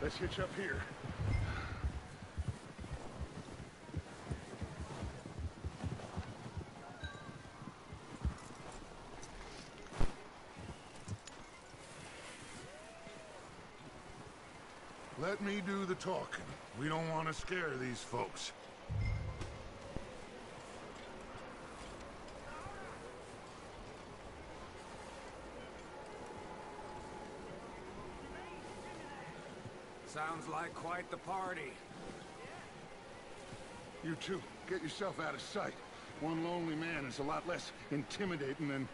let's hitch up here. Let me do the talking. We don't want to scare these folks. Sounds like quite the party. You two, get yourself out of sight. One lonely man is a lot less intimidating than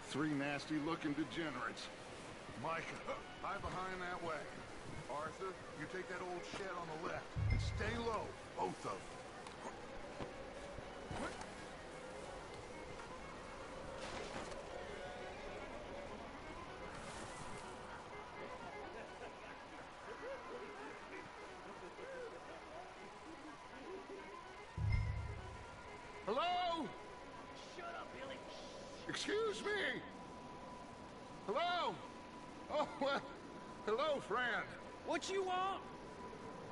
three nasty-looking degenerates. Micah, hide behind that wagon. Arthur, you take that old shed on the left, and stay low, both of them. Hello? Shut up, Billy. Excuse me? Hello? Oh, well, hello, friend. What you want?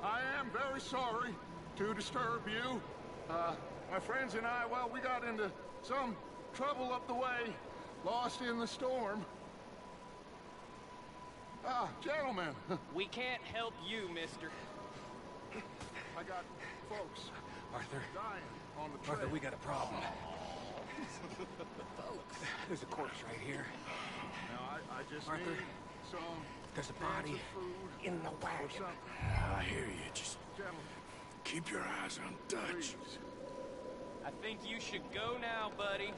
I am very sorry to disturb you. My friends and I, well, we got into some trouble up the way, lost in the storm. Gentlemen. We can't help you, mister. I got folks Arthur, dying on the trail. Arthur, we got a problem. There's a corpse right here. Now, I just Arthur, need some there's a cans body of food in the or wagon. something. I hear you. Just Gentlemen, keep your eyes on Dutch. please. I think you should go now, buddy.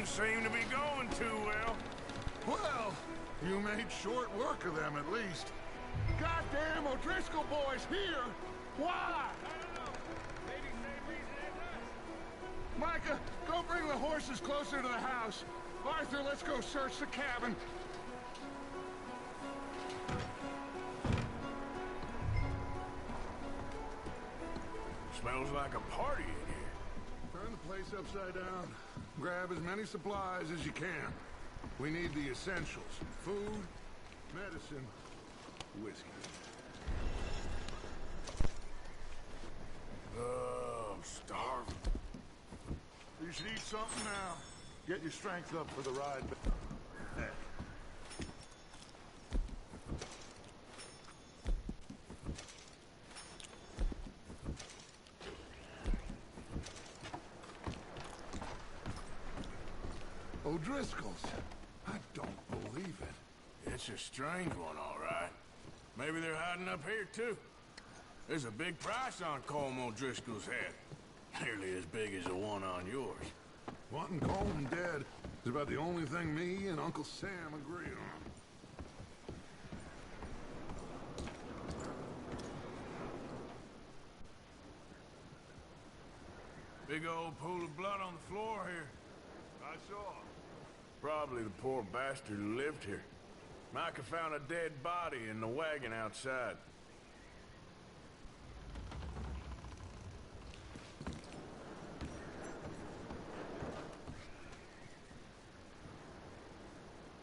Seem to be going too well. Well, you made short work of them, at least. Goddamn O'Driscoll boys here! Why? I don't know. Maybe same reason as us. Micah, go bring the horses closer to the house. Arthur, let's go search the cabin. Smells like a party in here. Turn the place upside down. Grab as many supplies as you can. We need the essentials. Food, medicine, whiskey. I'm starving. You should eat something now. Get your strength up for the ride. Heck. O'Driscoll's. I don't believe it. It's a strange one, all right. Maybe they're hiding up here, too. There's a big price on Colm O'Driscoll's head. Nearly as big as the one on yours. Wanting Coleman dead is about the only thing me and Uncle Sam agree on. Big old pool of blood on the floor here. I saw. Probably the poor bastard who lived here. Micah found a dead body in the wagon outside.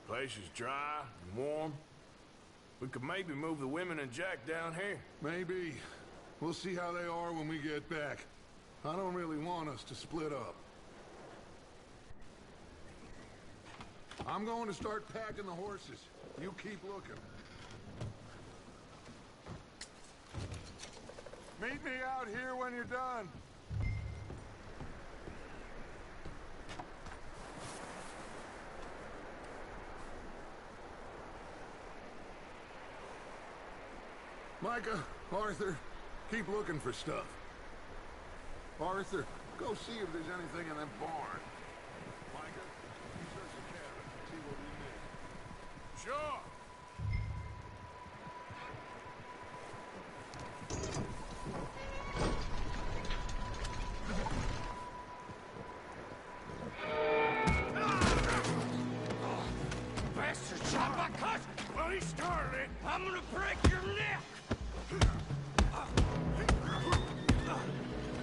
Place is dry and warm. We could maybe move the women and Jack down here. Maybe. We'll see how they are when we get back. I don't really want us to split up. I'm going to start packing the horses. You keep looking. Meet me out here when you're done. Micah, Arthur, keep looking for stuff. Arthur, go see if there's anything in that barn. Micah, you search the cabin, see what we need. Sure. Bastard shot my cousin! Well, he started it. I'm gonna break your neck!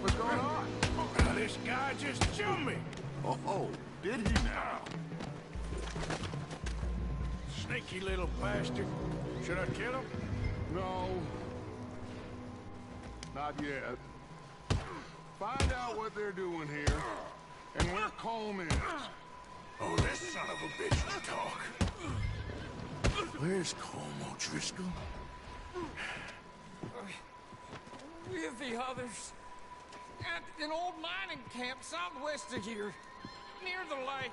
What's going on? Now, this guy just jumped me. Oh, did he now? Sneaky little bastard. Should I kill him? No. Not yet. Find out what they're doing here, and where Colm is. Oh, this son of a bitch will talk. Where's Colm O'Driscoll? With the others. At an old mining camp southwest of here. Near the lake.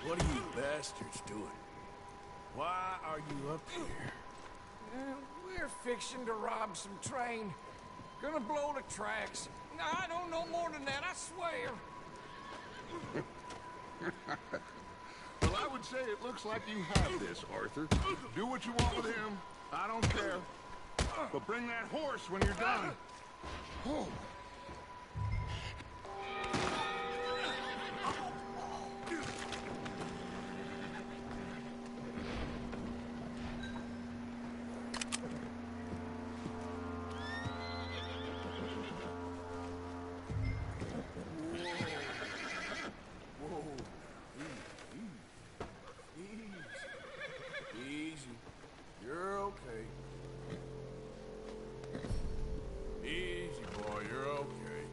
What are you bastards doing? Why are you up here? We're fixing to rob some train. Gonna blow the tracks. I don't know more than that, I swear. Well, I would say it looks like you have this, Arthur. Do what you want with him. I don't care. But bring that horse when you're done. Oh. Easy. You're okay. Easy, boy. You're okay.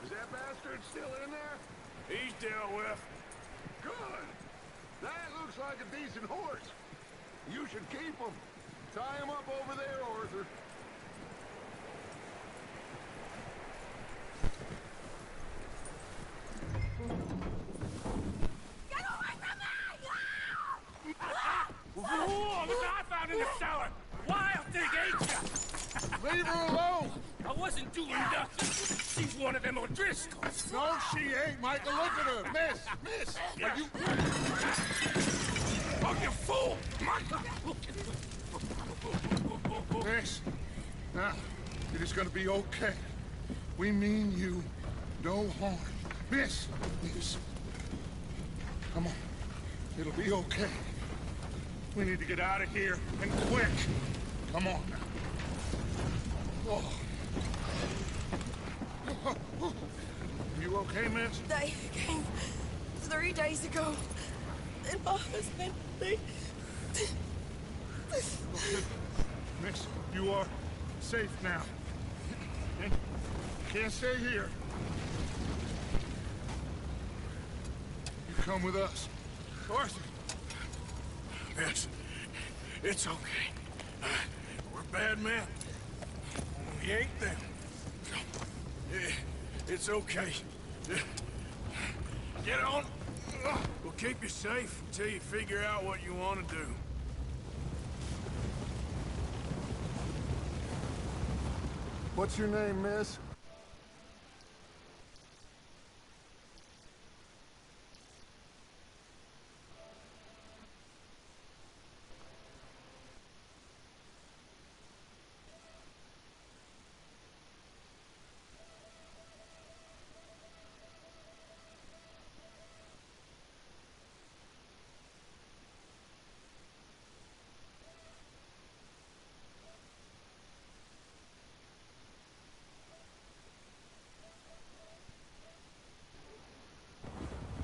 Is that bastard still in there? He's dealt with. Good. That looks like a decent horse. You should keep him. Tie him up over there, Arthur. Get away from me! Whoa, look what I found in the cellar! Wild thing, ain't ya? Leave her alone. I wasn't doing nothing. She's one of them O'Driscolls. No, she ain't, Michael. Look at her. Miss. Are you... Oh, you fool! Miss. Now, it is going to be okay. We mean you no harm. Miss. Come on. It'll be okay. We need to get out of here, and quick. Come on now. Oh. You okay, miss? They came 3 days ago. And my husband, Miss, you are safe now. And you can't stay here. You come with us. Arthur. Yes, it's okay. We're bad men. We ain't them. It's okay. Get on. We'll keep you safe until you figure out what you want to do. What's your name, miss?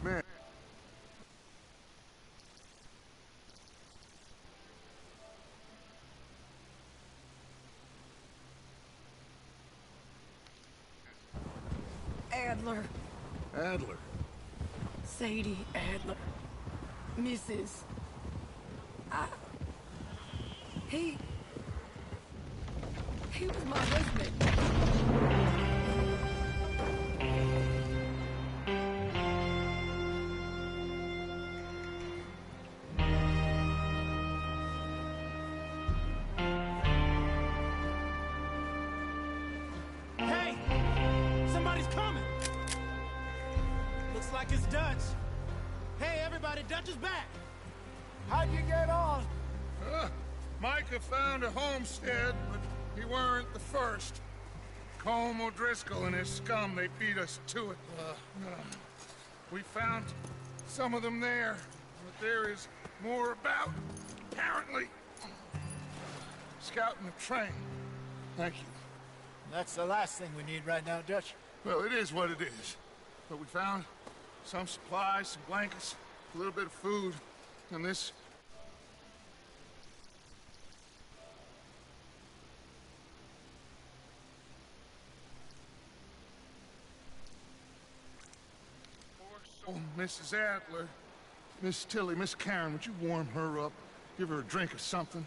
Man. Adler. Adler. Sadie Adler. Mrs. He was my husband. Looks like it's Dutch. Hey, everybody, Dutch is back. How'd you get on? Micah found a homestead, but he weren't the first. Colm O'Driscoll and his scum, they beat us to it. We found some of them there, but there is more about, apparently. Scouting the train. Thank you. That's the last thing we need right now, Dutch. Well, it is what it is. But we found some supplies, some blankets, a little bit of food, and this... Oh, Mrs. Adler, Miss Tilly, Miss Karen, would you warm her up? Give her a drink or something?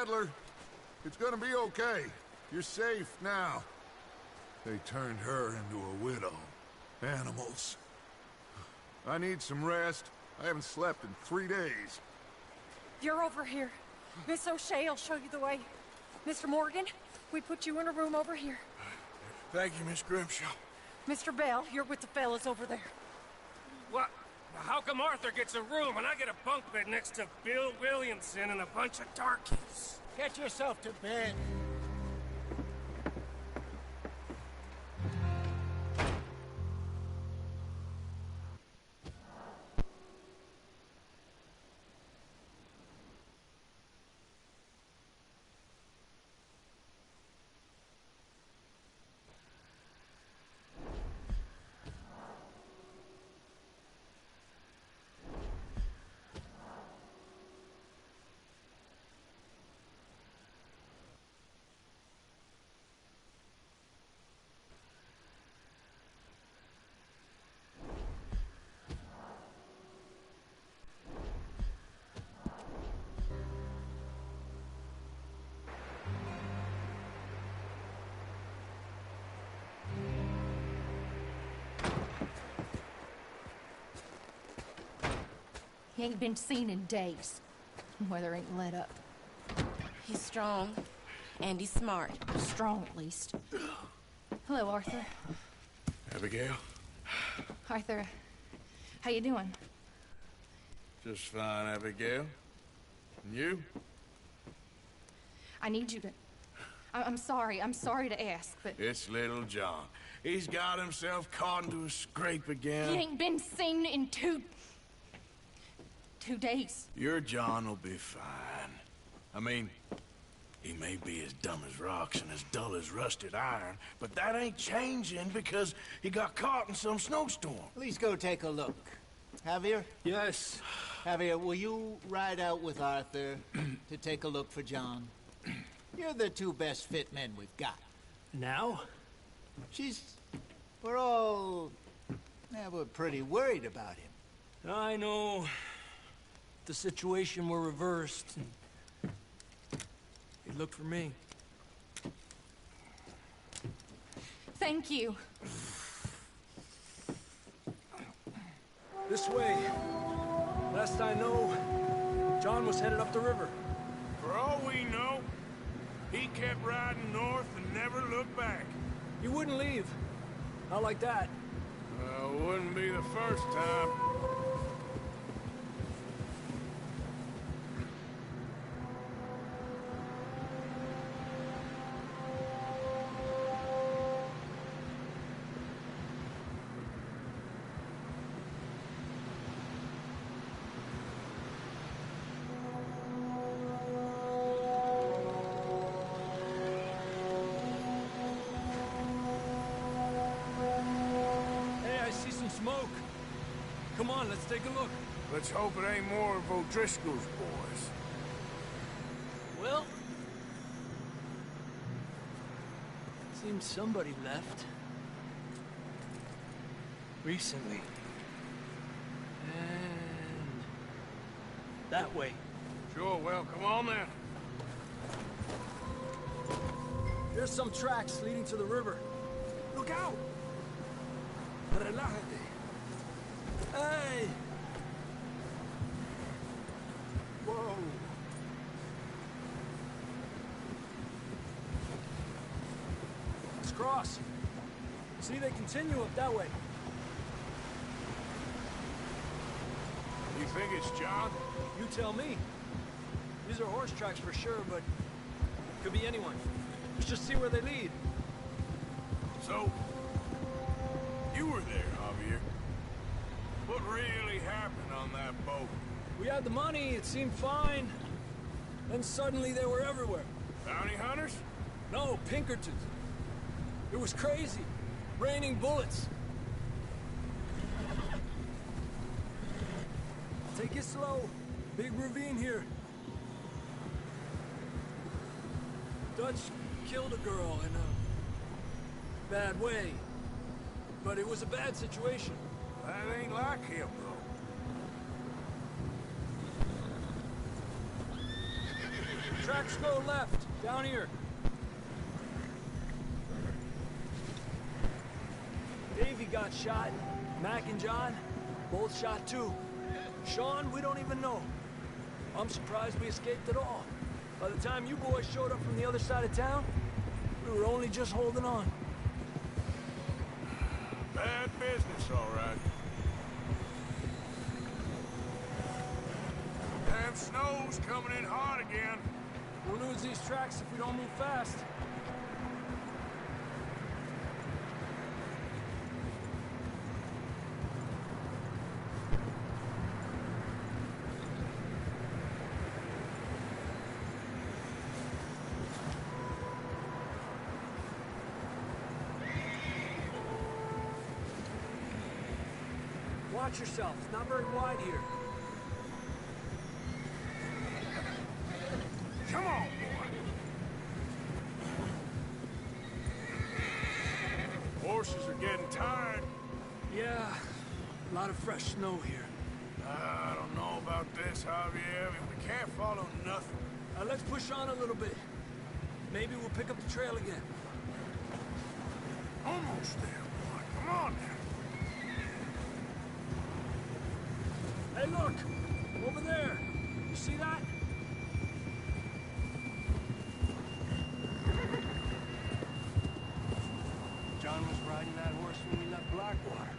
Adler, it's gonna be okay. You're safe now. They turned her into a widow. Animals. I need some rest. I haven't slept in 3 days. You're over here. Miss O'Shea will show you the way. Mr. Morgan, we put you in a room over here. Thank you, Miss Grimshaw. Mr. Bell, you're with the fellas over there. What? How come Arthur gets a room and I get a bunk bed next to Bill Williamson and a bunch of darkies? Get yourself to bed. He ain't been seen in days. Weather ain't let up. He's strong, and he's smart. Strong, at least. Hello, Arthur. Abigail? Arthur, how you doing? Just fine, Abigail. And you? I need you to... I'm sorry to ask, but... It's little John. He's got himself caught into a scrape again. He ain't been seen in two days. Your John will be fine. I mean, he may be as dumb as rocks and as dull as rusted iron, but that ain't changing because he got caught in some snowstorm. Please go take a look. Javier? Yes. Javier, will you ride out with Arthur to take a look for John? You're the two best fit men we've got. Now? We're all... Yeah, we're pretty worried about him. I know. The situation were reversed. He looked for me. Thank you. This way. Last I know, John was headed up the river. For all we know, he kept riding north and never looked back. He wouldn't leave. Not like that. Wouldn't be the first time. Smoke. Come on, let's take a look. Let's hope it ain't more of O'Driscoll's boys. Well, seems somebody left. Recently. And... that way. Sure, well, come on then. There's some tracks leading to the river. Look out! Relájate. Hey! Whoa. Let's cross. See, they continue up that way. You think it's John? You tell me. These are horse tracks for sure, but could be anyone. Let's just see where they lead. So, you were there, Javier. What really happened on that boat? We had the money, it seemed fine. Then suddenly they were everywhere. Bounty hunters? No, Pinkertons. It was crazy. Raining bullets. Take it slow. Big ravine here. Dutch killed a girl in a bad way. But it was a bad situation. That ain't like him, though. Tracks go left, down here. Davey got shot. Mac and John, both shot too. Sean, we don't even know. I'm surprised we escaped at all. By the time you boys showed up from the other side of town, we were only just holding on. Bad business, all right. Damn snow's coming in hot again. We'll lose these tracks if we don't move fast. Watch yourself. It's not very wide here. Come on, boy. Horses are getting tired. Yeah, a lot of fresh snow here. I don't know about this, Javier. I mean, we can't follow nothing. Let's push on a little bit. Maybe we'll pick up the trail again. Almost there, boy. Come on now. Hey, look! Over there! You see that? John was riding that horse when we left Blackwater.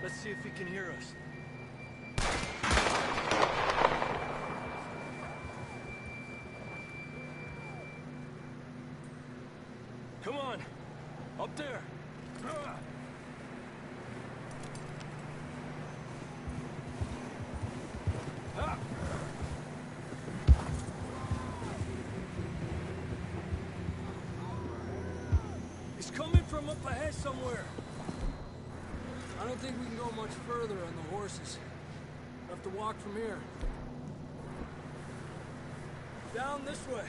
Let's see if he can hear us. Come on! Up there! He's coming from up ahead somewhere. I don't think we can go much further on the horses. We'll have to walk from here. Down this way.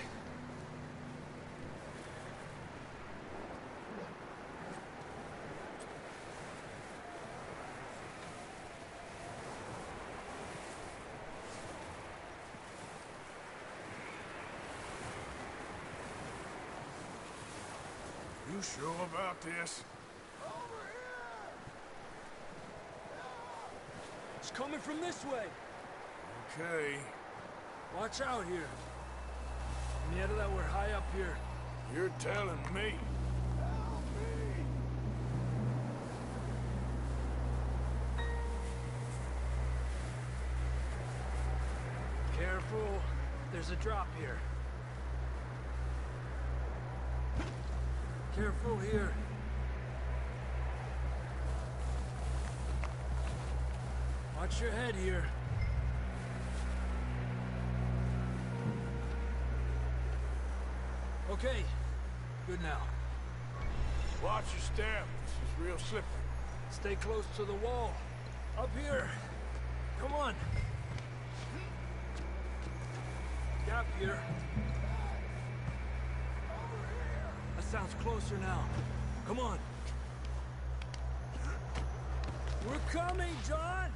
You sure about this? It's coming from this way. Okay. Watch out here. Mierda, that we're high up here. You're telling me. Careful. There's a drop here. Careful here. Watch your head here. Okay. Good now. Watch your step. This is real slippery. Stay close to the wall. Up here. Come on. Gap here. That sounds closer now. Come on. We're coming, John!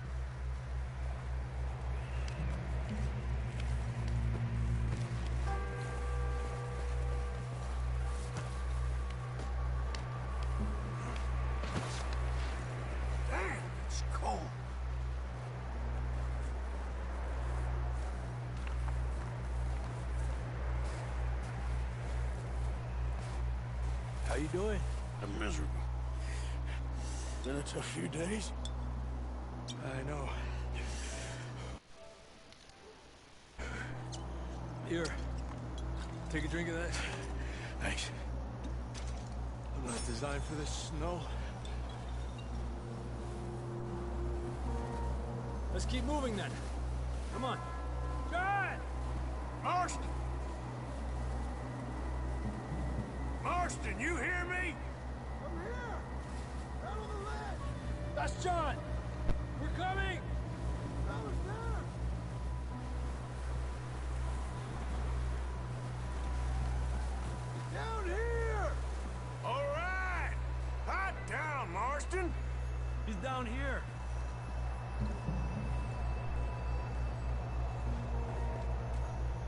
How you doing? I'm miserable. Been a tough few days. I know. Here, take a drink of that. Thanks. I'm not designed for this snow. Let's keep moving then. Come on. John! Marston! Marston, you hear me? I'm here! Down on the ledge! That's John! We're coming! Fellas there! Down here! All right! Hot down, Marston! He's down here.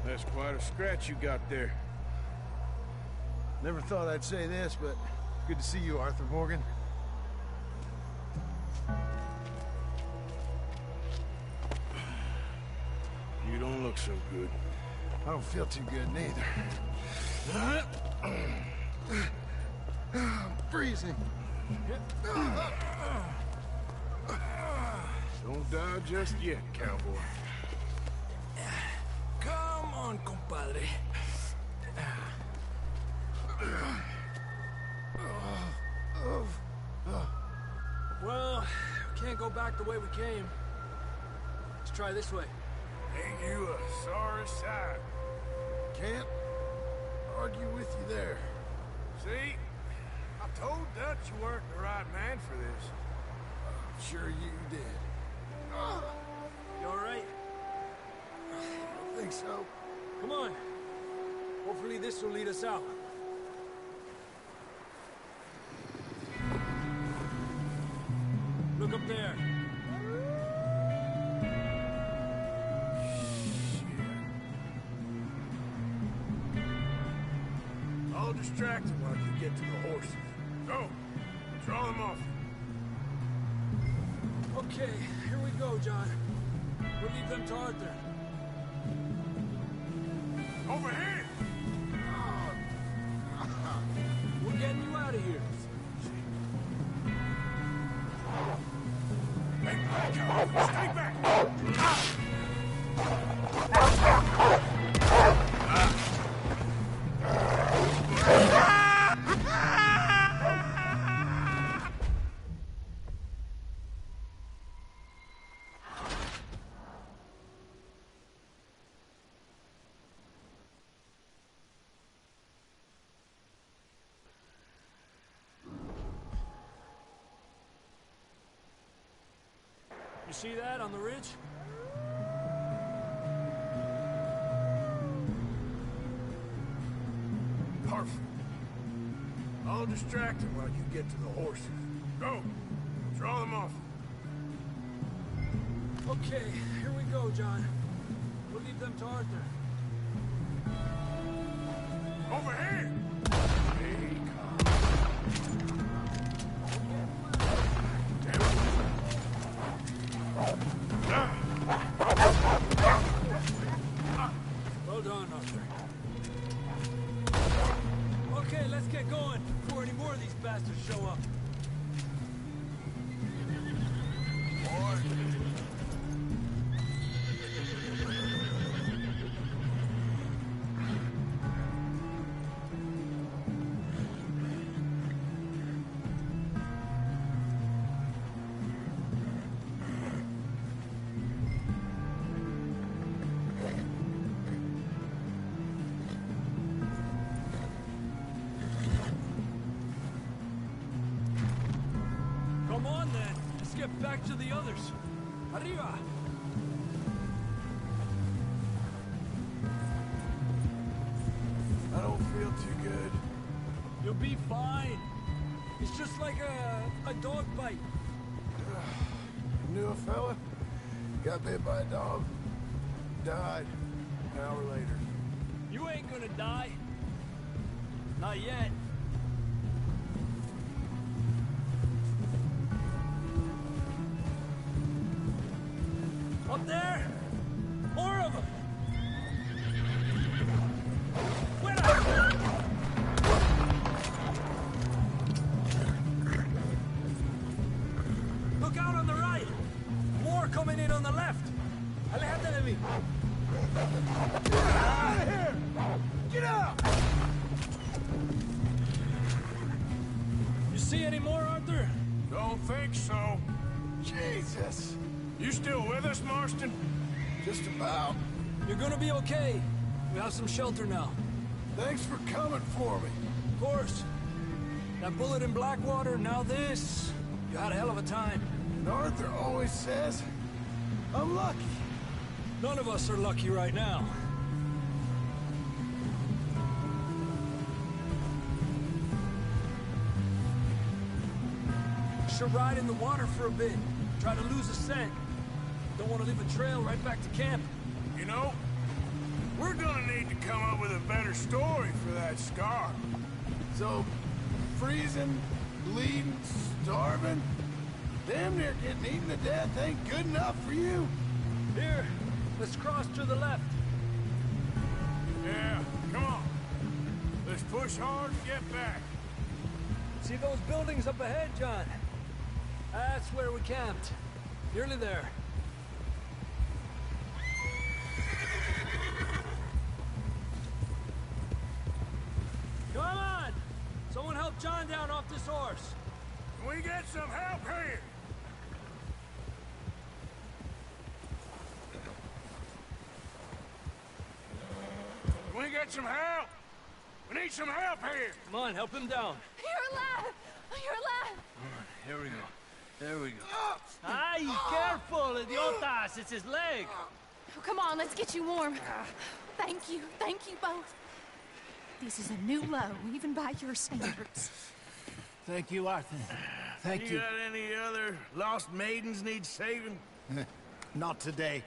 That's quite a scratch you got there. Never thought I'd say this, but good to see you, Arthur Morgan. You don't look so good. I don't feel too good, neither. I'm freezing. Don't die just yet, cowboy. Come on, compadre. Well, we can't go back the way we came. Let's try this way. Ain't you a sorry sight? Can't argue with you there. See? I told Dutch you weren't the right man for this. I'm sure you did. You all right? I don't think so. Come on. Hopefully this will lead us out. Look up there. I'll distract him while you get to the horses. Go! Draw them off. Okay, here we go, John. We'll leave them to Arthur. Over here! We're getting you out of here. Stay back! You see that on the ridge? Perfect. I'll distract him while you get to the horses. Go! Draw them off. Okay, here we go, John. We'll leave them to Arthur. Over here! Well done, Arthur. Okay, let's get going before any more of these bastards show up. Come on, then. Let's get back to the others. Arriba! I don't feel too good. You'll be fine. It's just like a dog bite. Knew a fella? Got bit by a dog. Died. An hour later. You ain't gonna die. Not yet. Up there! More of them! heavy. Get out of here! Get out! You see any more, Arthur? Don't think so. Jesus! You still with us, Marston? Just about. You're gonna be okay. We have some shelter now. Thanks for coming for me. Of course. That bullet in Blackwater, now this. You had a hell of a time. And Arthur always says, I'm lucky. None of us are lucky right now. Should ride in the water for a bit. Try to lose a scent. Don't want to leave a trail right back to camp. You know, we're gonna need to come up with a better story for that scar. So, freezing, bleeding, starving, damn near getting eaten to death ain't good enough for you? Here, let's cross to the left. Yeah, come on. Let's push hard and get back. See those buildings up ahead, John? That's where we camped. Nearly there. Come on! Someone help John down off this horse. Can we get some help here? Can we get some help? We need some help here. Come on, help him down. You're alive! You're alive! Here we go. There we go. Ay, careful, idiotas! It's his leg! Oh, come on, let's get you warm. Thank you both. This is a new low, even by your standards. Thank you, Arthur. Thank you. You got any other lost maidens need saving? Not today.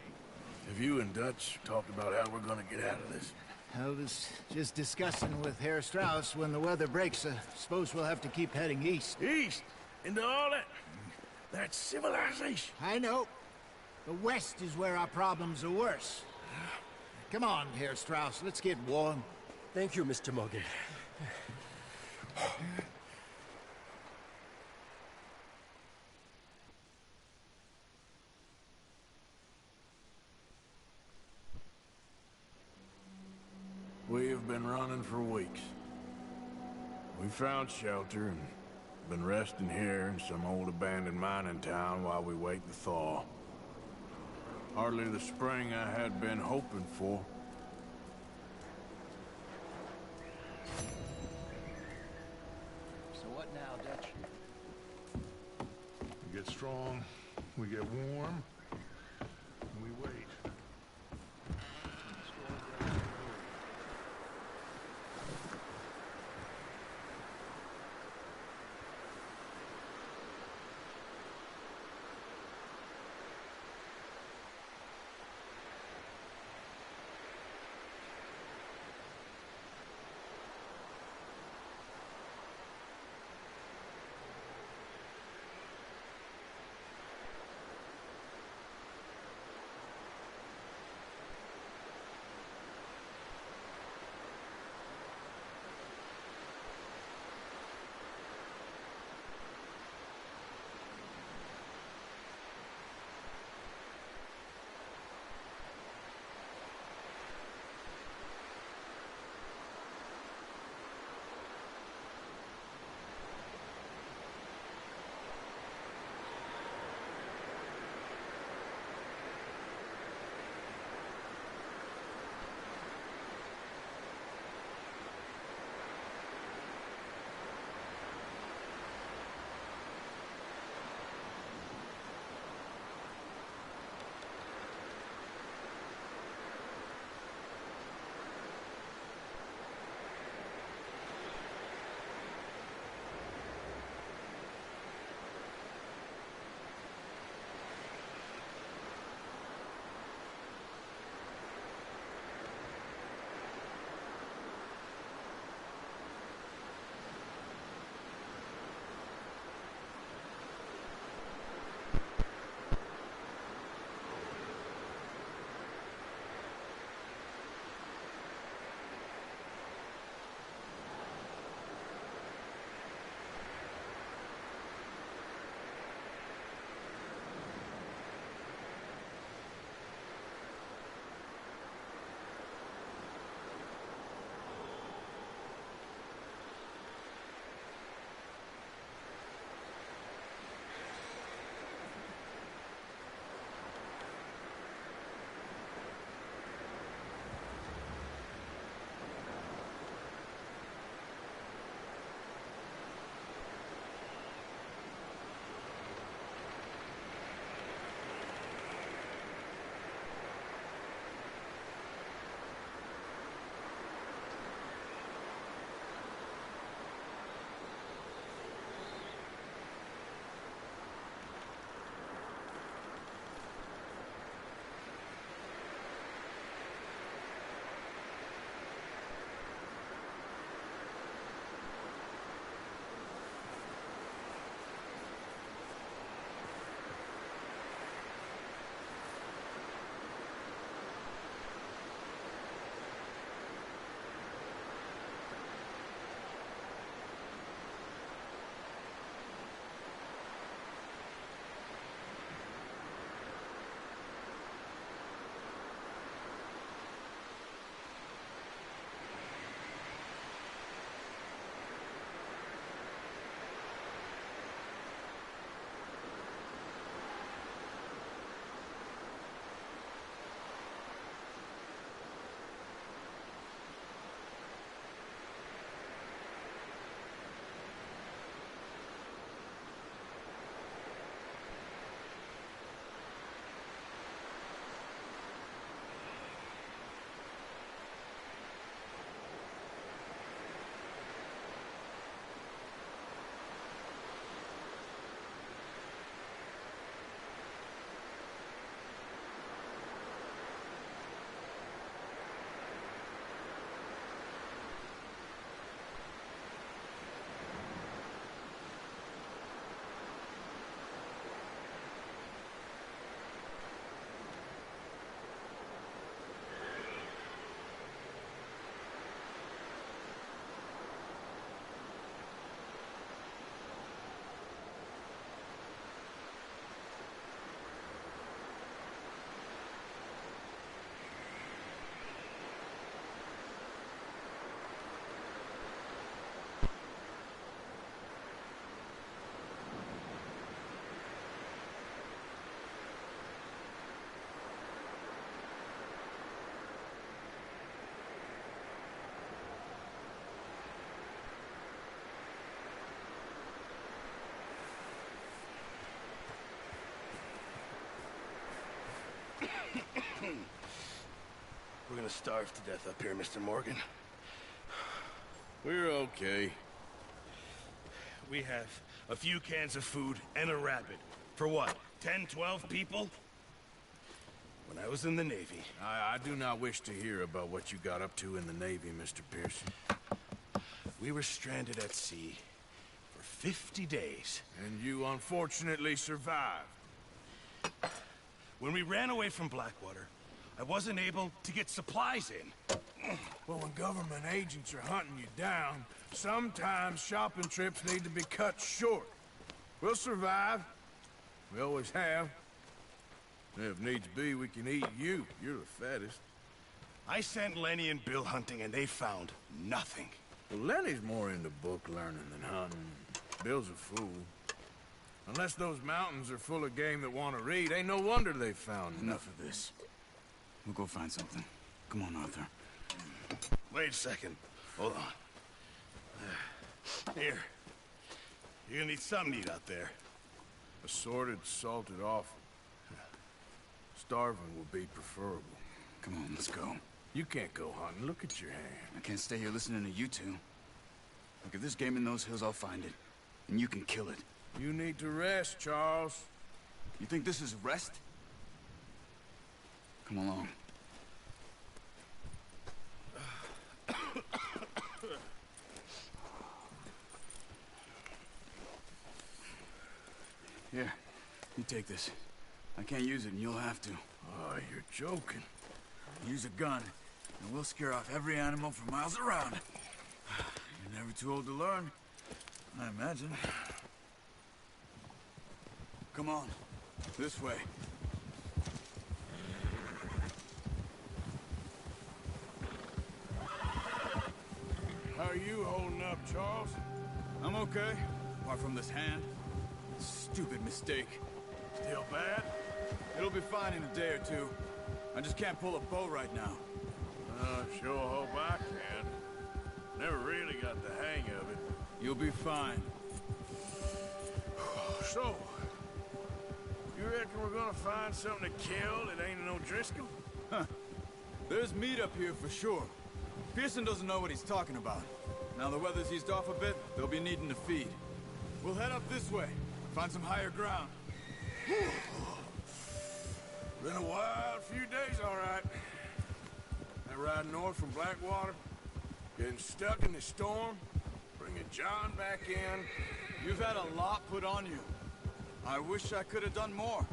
Have you and Dutch talked about how we're gonna get out of this? I was just discussing with Herr Strauss when the weather breaks. Suppose we'll have to keep heading east. East? Into all that... That's civilization. I know. The west is where our problems are worse. Come on, Herr Strauss, let's get warm. Thank you, Mr. Morgan. We have been running for weeks. We found shelter and been resting here in some old abandoned mining town while we wait the thaw. Hardly the spring I had been hoping for. So what now, Dutch? We get strong, we get warm, and we wait. to starve to death up here, Mr. Morgan. We're okay. We have a few cans of food and a rabbit. For what, 10, 12 people? When I was in the Navy... I do not wish to hear about what you got up to in the Navy, Mr. Pearson. We were stranded at sea for 50 days. And you unfortunately survived. When we ran away from Blackwater, I wasn't able to get supplies in. Well, when government agents are hunting you down, sometimes shopping trips need to be cut short. We'll survive. We always have. If needs be, we can eat you. You're the fattest. I sent Lenny and Bill hunting, and they found nothing. Well, Lenny's more into book learning than hunting. Bill's a fool. Unless those mountains are full of game that want to read, ain't no wonder they found Enough of this. We'll go find something. Come on, Arthur. Wait a second. Hold on. Here. You're gonna need something to eat out there. Assorted, salted offal. Starving would be preferable. Come on, let's go. You can't go hunting. Look at your hand. I can't stay here listening to you two. Look, if there's game in those hills, I'll find it. And you can kill it. You need to rest, Charles. You think this is rest? Come along. Here, you take this. I can't use it, and you'll have to. Oh, you're joking. Use a gun, and we'll scare off every animal for miles around. You're never too old to learn, I imagine. Come on, this way. How are you holding up, Charles? I'm okay, apart from this hand. Stupid mistake. Still bad? It'll be fine in a day or two. I just can't pull a bow right now. Sure hope I can. Never really got the hang of it. You'll be fine. So, you reckon we're gonna find something to kill that ain't no Driscoll? Huh. There's meat up here for sure. Pearson doesn't know what he's talking about. Now the weather's eased off a bit, they'll be needing to feed. We'll head up this way, find some higher ground. Been a wild few days, all right. That ride north from Blackwater, getting stuck in the storm, bringing John back in. You've had a lot put on you. I wish I could have done more.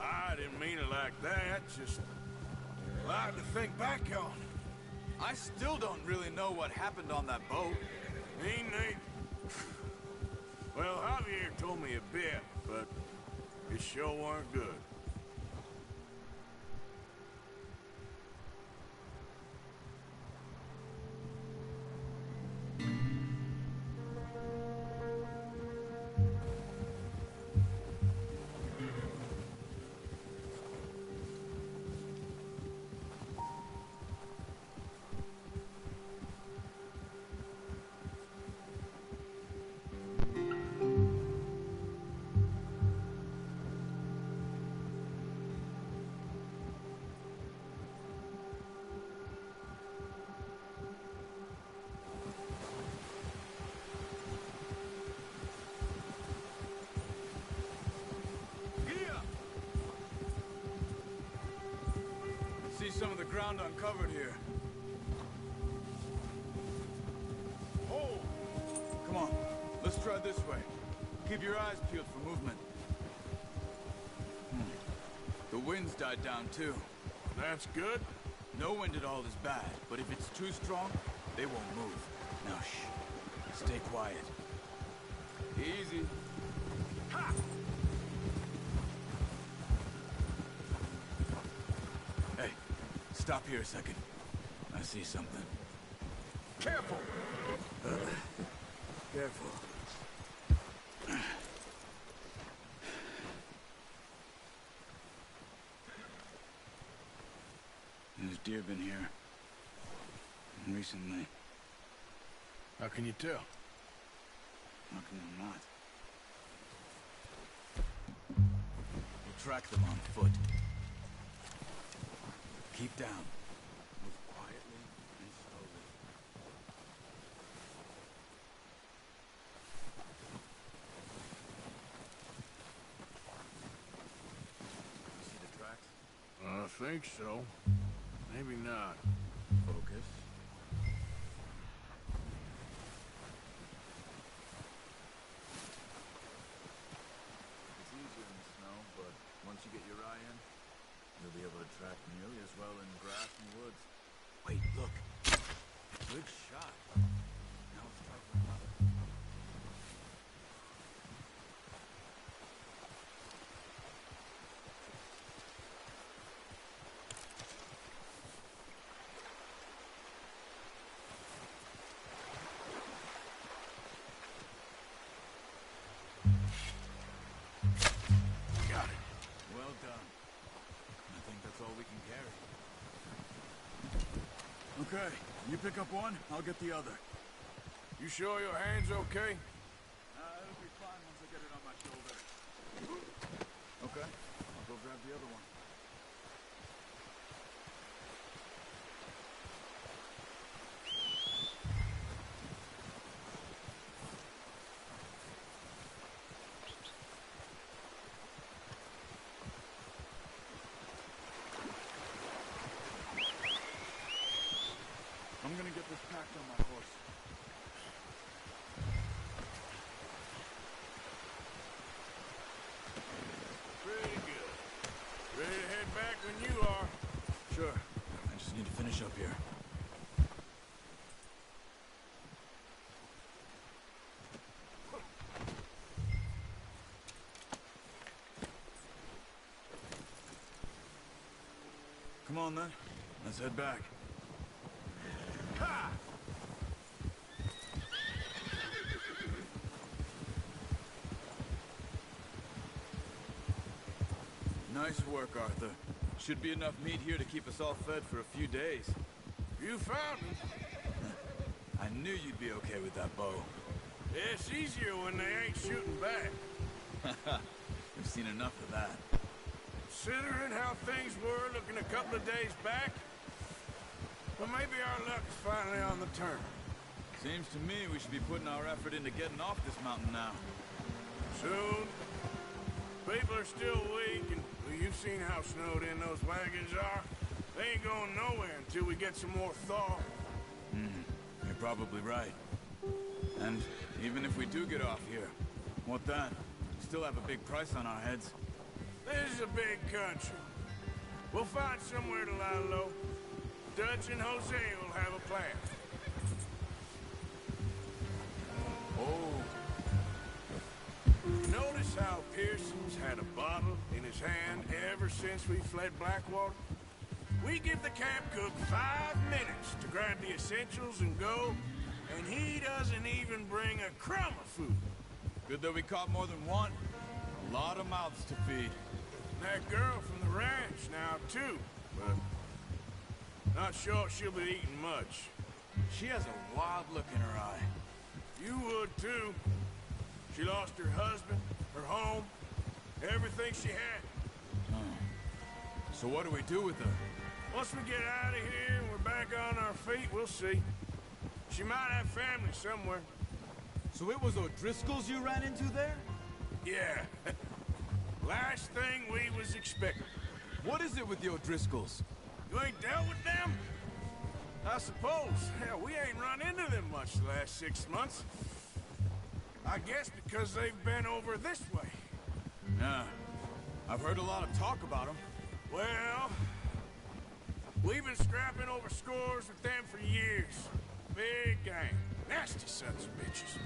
I didn't mean it like that, just a lot to think back on. I still don't really know what happened on that boat. Me neither. Well, Javier told me a bit, but it sure weren't good. See some of the ground uncovered here. Oh! Come on, let's try this way. Keep your eyes peeled for movement. The wind's died down too. That's good. No wind at all is bad, but if it's too strong, they won't move. Now shh. Stay quiet. Easy. Ha! Hey, stop here a second. I see something. Careful! Careful. There's deer been here. Recently. How can you tell? How can you not? We'll track them on foot. Keep down. Move think so. Maybe not. Focus. It's easier in the snow, but once you get your eye in, you'll be able to track nearly as well in grass and woods. Wait, look. Good shot. Now let's try for another. Got it. Well done. I think that's all we can carry. Okay, you pick up one, I'll get the other. You sure your hand's okay? It'll be fine once I get it on my shoulder. Okay, I'll go grab the other one. I'm gonna get this packed on my horse. Pretty good. Ready to head back when you are. Sure. I just need to finish up here. Come on then. Let's head back. Ha! Nice work, Arthur. Should be enough meat here to keep us all fed for a few days. You found me. I knew you'd be okay with that bow. It's easier when they ain't shooting back. We've seen enough of that. Considering how things were looking a couple of days back, well, maybe our luck's finally on the turn. Seems to me we should be putting our effort into getting off this mountain now. Soon. People are still weak, and well, you've seen how snowed in those wagons are. They ain't going nowhere until we get some more thaw. You're probably right. And even if we do get off here, what then? We still have a big price on our heads. This is a big country. We'll find somewhere to lie low. Dutch and Jose will have a plan. Oh. Notice how Pearson's had a bottle in his hand ever since we fled Blackwater? We give the camp cook 5 minutes to grab the essentials and go, and he doesn't even bring a crumb of food. Good that we caught more than one. A lot of mouths to feed. That girl from the ranch now, too, but not sure she'll be eating much. She has a wild look in her eye. You would, too. She lost her husband, her home, everything she had. So what do we do with her? Once we get out of here and we're back on our feet, we'll see. She might have family somewhere. So it was O'Driscoll's you ran into there? Yeah. Last thing we was expecting. What is it with the O'Driscolls? You ain't dealt with them? I suppose. Hell, we ain't run into them much the last 6 months. I guess because they've been over this way. Yeah. I've heard a lot of talk about them. Well, we've been scrapping over scores with them for years. Big gang. Nasty sons of bitches.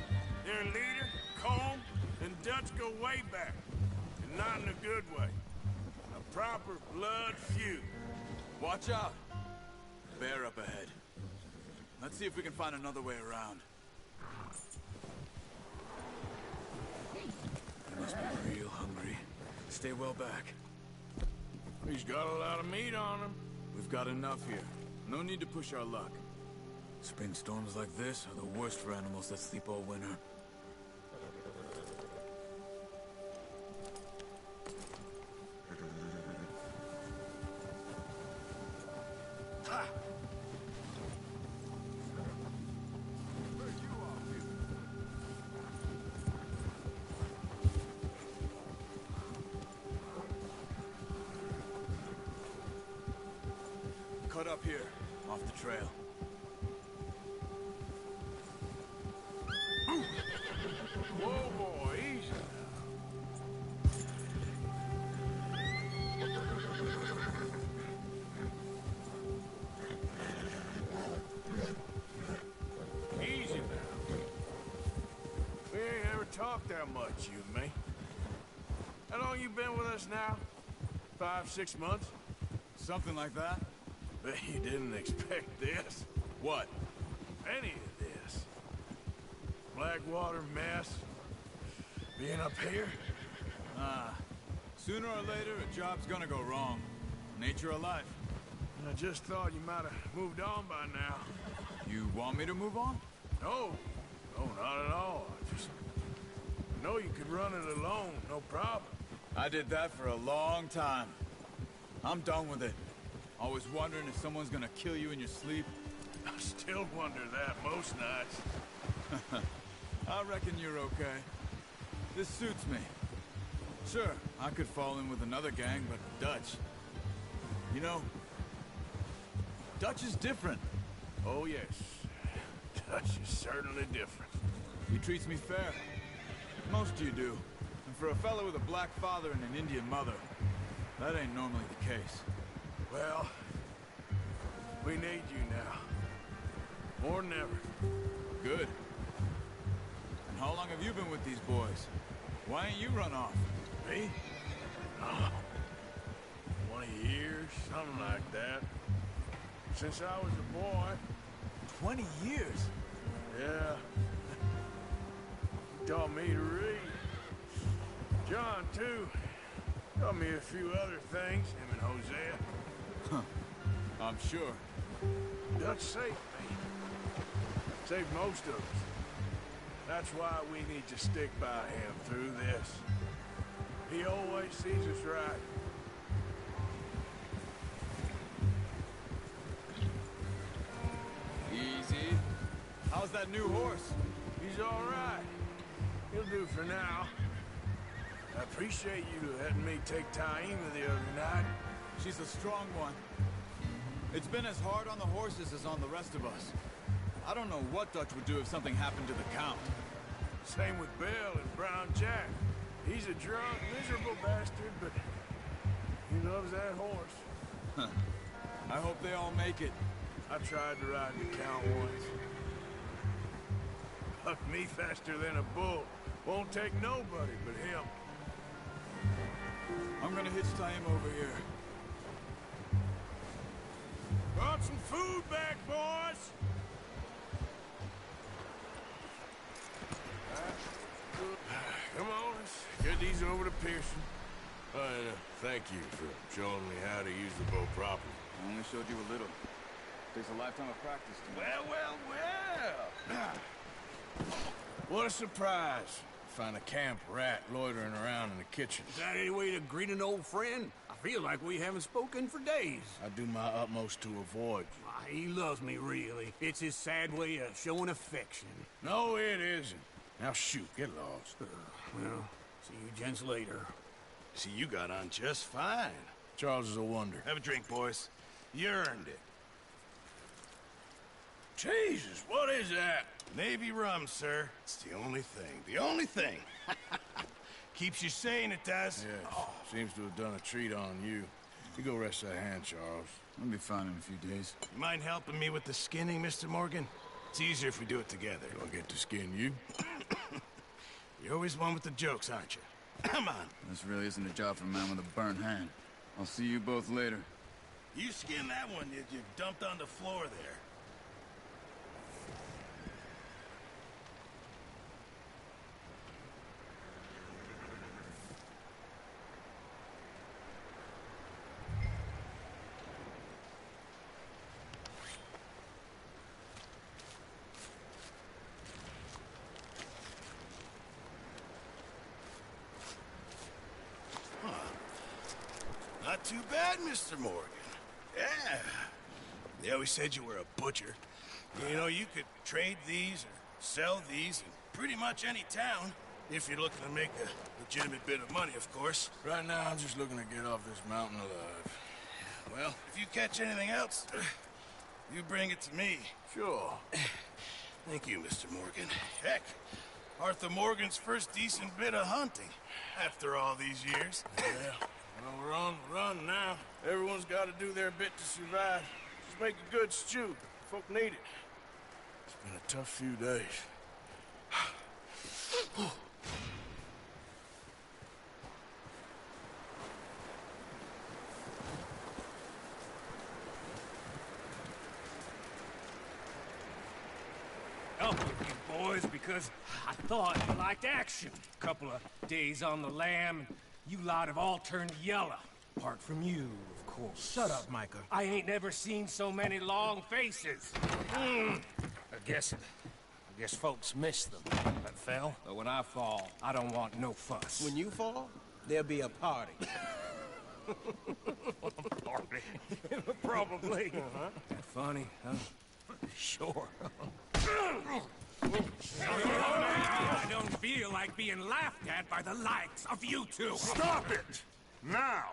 Their leader, Colm, and Dutch go way back. And not in a good way. A proper blood feud. Watch out. Bear up ahead. Let's see if we can find another way around. They must be real hungry. Stay well back. He's got a lot of meat on him. We've got enough here. No need to push our luck. Spring storms like this are the worst for animals that sleep all winter. Ha! cut up here, off the trail. Whoa, boy, easy. Easy now. We ain't ever talked that much, you and me. How long you been with us now? 5, 6 months? Something like that? Bet you didn't expect this. What? Any of this. Blackwater mess. Being up here. Sooner or later, a job's gonna go wrong. Nature of life. I just thought you might have moved on by now. You want me to move on? No. No, not at all. I just know you could run it alone, no problem. I did that for a long time. I'm done with it. Always wondering if someone's gonna kill you in your sleep. I still wonder that most nights. I reckon you're okay. This suits me. Sure, I could fall in with another gang, but Dutch... You know, Dutch is different. Oh, yes. Dutch is certainly different. He treats me fair. Most of you do. And for a fellow with a black father and an Indian mother, that ain't normally the case. Well, we need you now. More than ever. Good. And how long have you been with these boys? Why ain't you run off? Me? Oh, 20 years, something like that. Since I was a boy. 20 years? Yeah. He taught me to read. John, too. Taught me a few other things, him and Hosea. Huh. I'm sure. Dutch saved me. Saved most of us. That's why we need to stick by him through this. He always sees us right. Easy. How's that new horse? He's all right. He'll do for now. I appreciate you letting me take Taima the other night. She's a strong one. It's been as hard on the horses as on the rest of us. I don't know what Dutch would do if something happened to the Count. Same with Bill and Brown Jack. He's a drunk, miserable bastard, but he loves that horse. Huh. I hope they all make it. I tried to ride the Count once. Bucked me faster than a bull. Won't take nobody but him. I'm gonna hitch Taima over here. Brought some food back, boys! Come on, let's get these over to Pearson. Thank you for showing me how to use the bow properly. I only showed you a little. Takes a lifetime of practice to Well. What a surprise. Find a camp rat loitering around in the kitchen. Is that any way to greet an old friend? I feel like we haven't spoken for days. I do my utmost to avoid you. He loves me, really. It's his sad way of showing affection. No, it isn't. Now shoot, get lost. Well, see you gents later. See, you got on just fine. Charles is a wonder. Have a drink, boys. You earned it. Jesus, what is that? Navy rum, sir. It's the only thing. The only thing. Keeps you sane, it does. Yes. Seems to have done a treat on you. You go rest that hand, Charles. I'll be fine in a few days. You mind helping me with the skinning, Mr. Morgan? It's easier if we do it together. Do I get to skin you? You're always one with the jokes, aren't you? Come on. This really isn't a job for a man with a burnt hand. I'll see you both later. You skinned that one you dumped on the floor there. Not too bad, Mr. Morgan. Yeah. They always said you were a butcher. You know, you could trade these or sell these in pretty much any town, if you're looking to make a legitimate bit of money, of course. Right now, I'm just looking to get off this mountain alive. Well, if you catch anything else, you bring it to me. Sure. Thank you, Mr. Morgan. Heck, Arthur Morgan's first decent bit of hunting after all these years. Yeah. Well, we're on the run now. Everyone's got to do their bit to survive. Just make a good stew. Folk need it. It's been a tough few days. Help with you boys because I thought you liked action. Couple of days on the lam, and you lot have all turned yellow. Apart from you, of course. Shut up, Micah. I ain't never seen so many long faces. I guess folks miss them. But fell. But when I fall, I don't want no fuss. When you fall, there'll be a party. Party. Probably. That funny, huh? Sure. I don't feel like being laughed at by the likes of you two. Stop it! Now!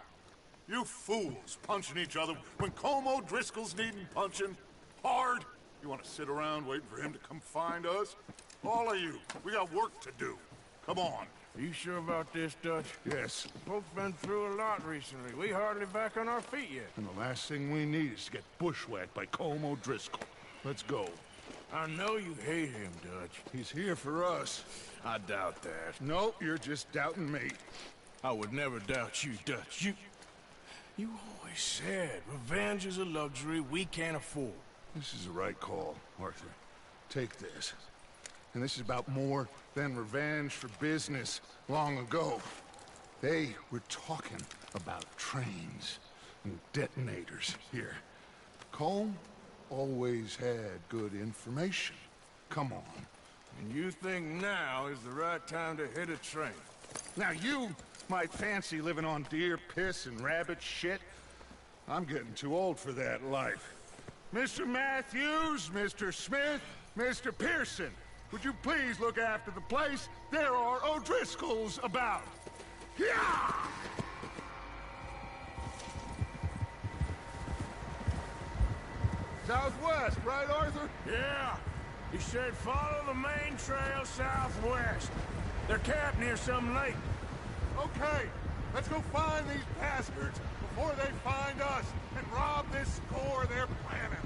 You fools punching each other when Como Driscoll's needing punching hard. You want to sit around waiting for him to come find us? All of you, we got work to do. Come on. You sure about this, Dutch? Yes. Folks been through a lot recently. We hardly back on our feet yet. And the last thing we need is to get bushwhacked by Como Driscoll. Let's go. I know you hate him, Dutch. He's here for us. I doubt that. No, you're just doubting me. I would never doubt you, Dutch. You always said revenge is a luxury we can't afford. This is the right call, Arthur. Take this. And this is about more than revenge for business long ago. They were talking about trains and detonators here. Colm always had good information. Come on. And you think now is the right time to hit a train? Now you might fancy living on deer piss and rabbit shit. I'm getting too old for that life. Mr. Matthews, Mr. Smith, Mr. Pearson, would you please look after the place? There are O'Driscolls about. Yeah! Southwest, right, Arthur? Yeah. He said follow the main trail southwest. They're camped near some lake. Okay, let's go find these bastards before they find us and rob this score they're planning.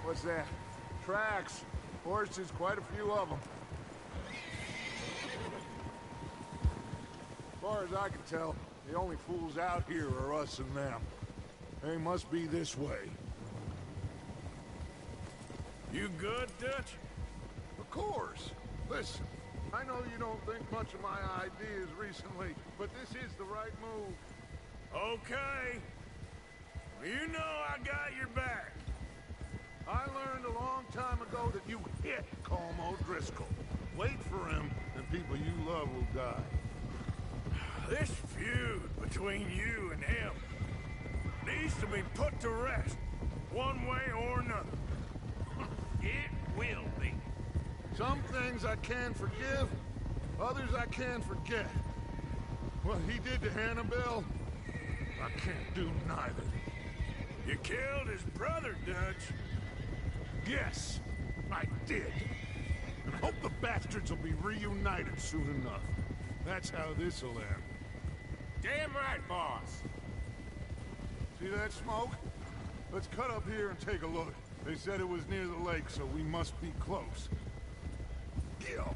What's that? Tracks. Horses, quite a few of them. As far as I can tell, the only fools out here are us and them. They must be this way. You good, Dutch? Of course. Listen, I know you don't think much of my ideas recently, but this is the right move. Okay. Well, you know I got your back. I learned a long time ago that you hit Como Driscoll. Wait for him, and people you love will die. This feud between you and him needs to be put to rest, one way or another. It will be. Some things I can forgive, others I can forget. What he did to Annabelle, I can't do neither. You killed his brother, Dutch. Yes, I did. And I hope the bastards will be reunited soon enough. That's how this'll end. Damn right, boss. See that smoke? Let's cut up here and take a look. They said it was near the lake, so we must be close. Get off.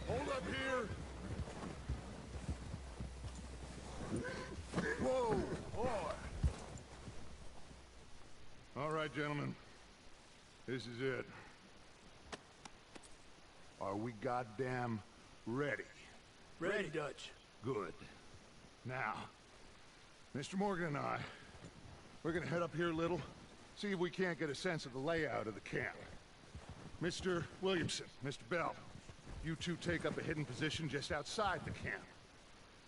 Hold up here. Whoa, boy. All right, gentlemen. This is it. Are we goddamn ready? Ready, Dutch. Good. Now, Mr. Morgan and I, we're gonna head up here a little, see if we can't get a sense of the layout of the camp. Mr. Williamson, Mr. Bell, you two take up a hidden position just outside the camp.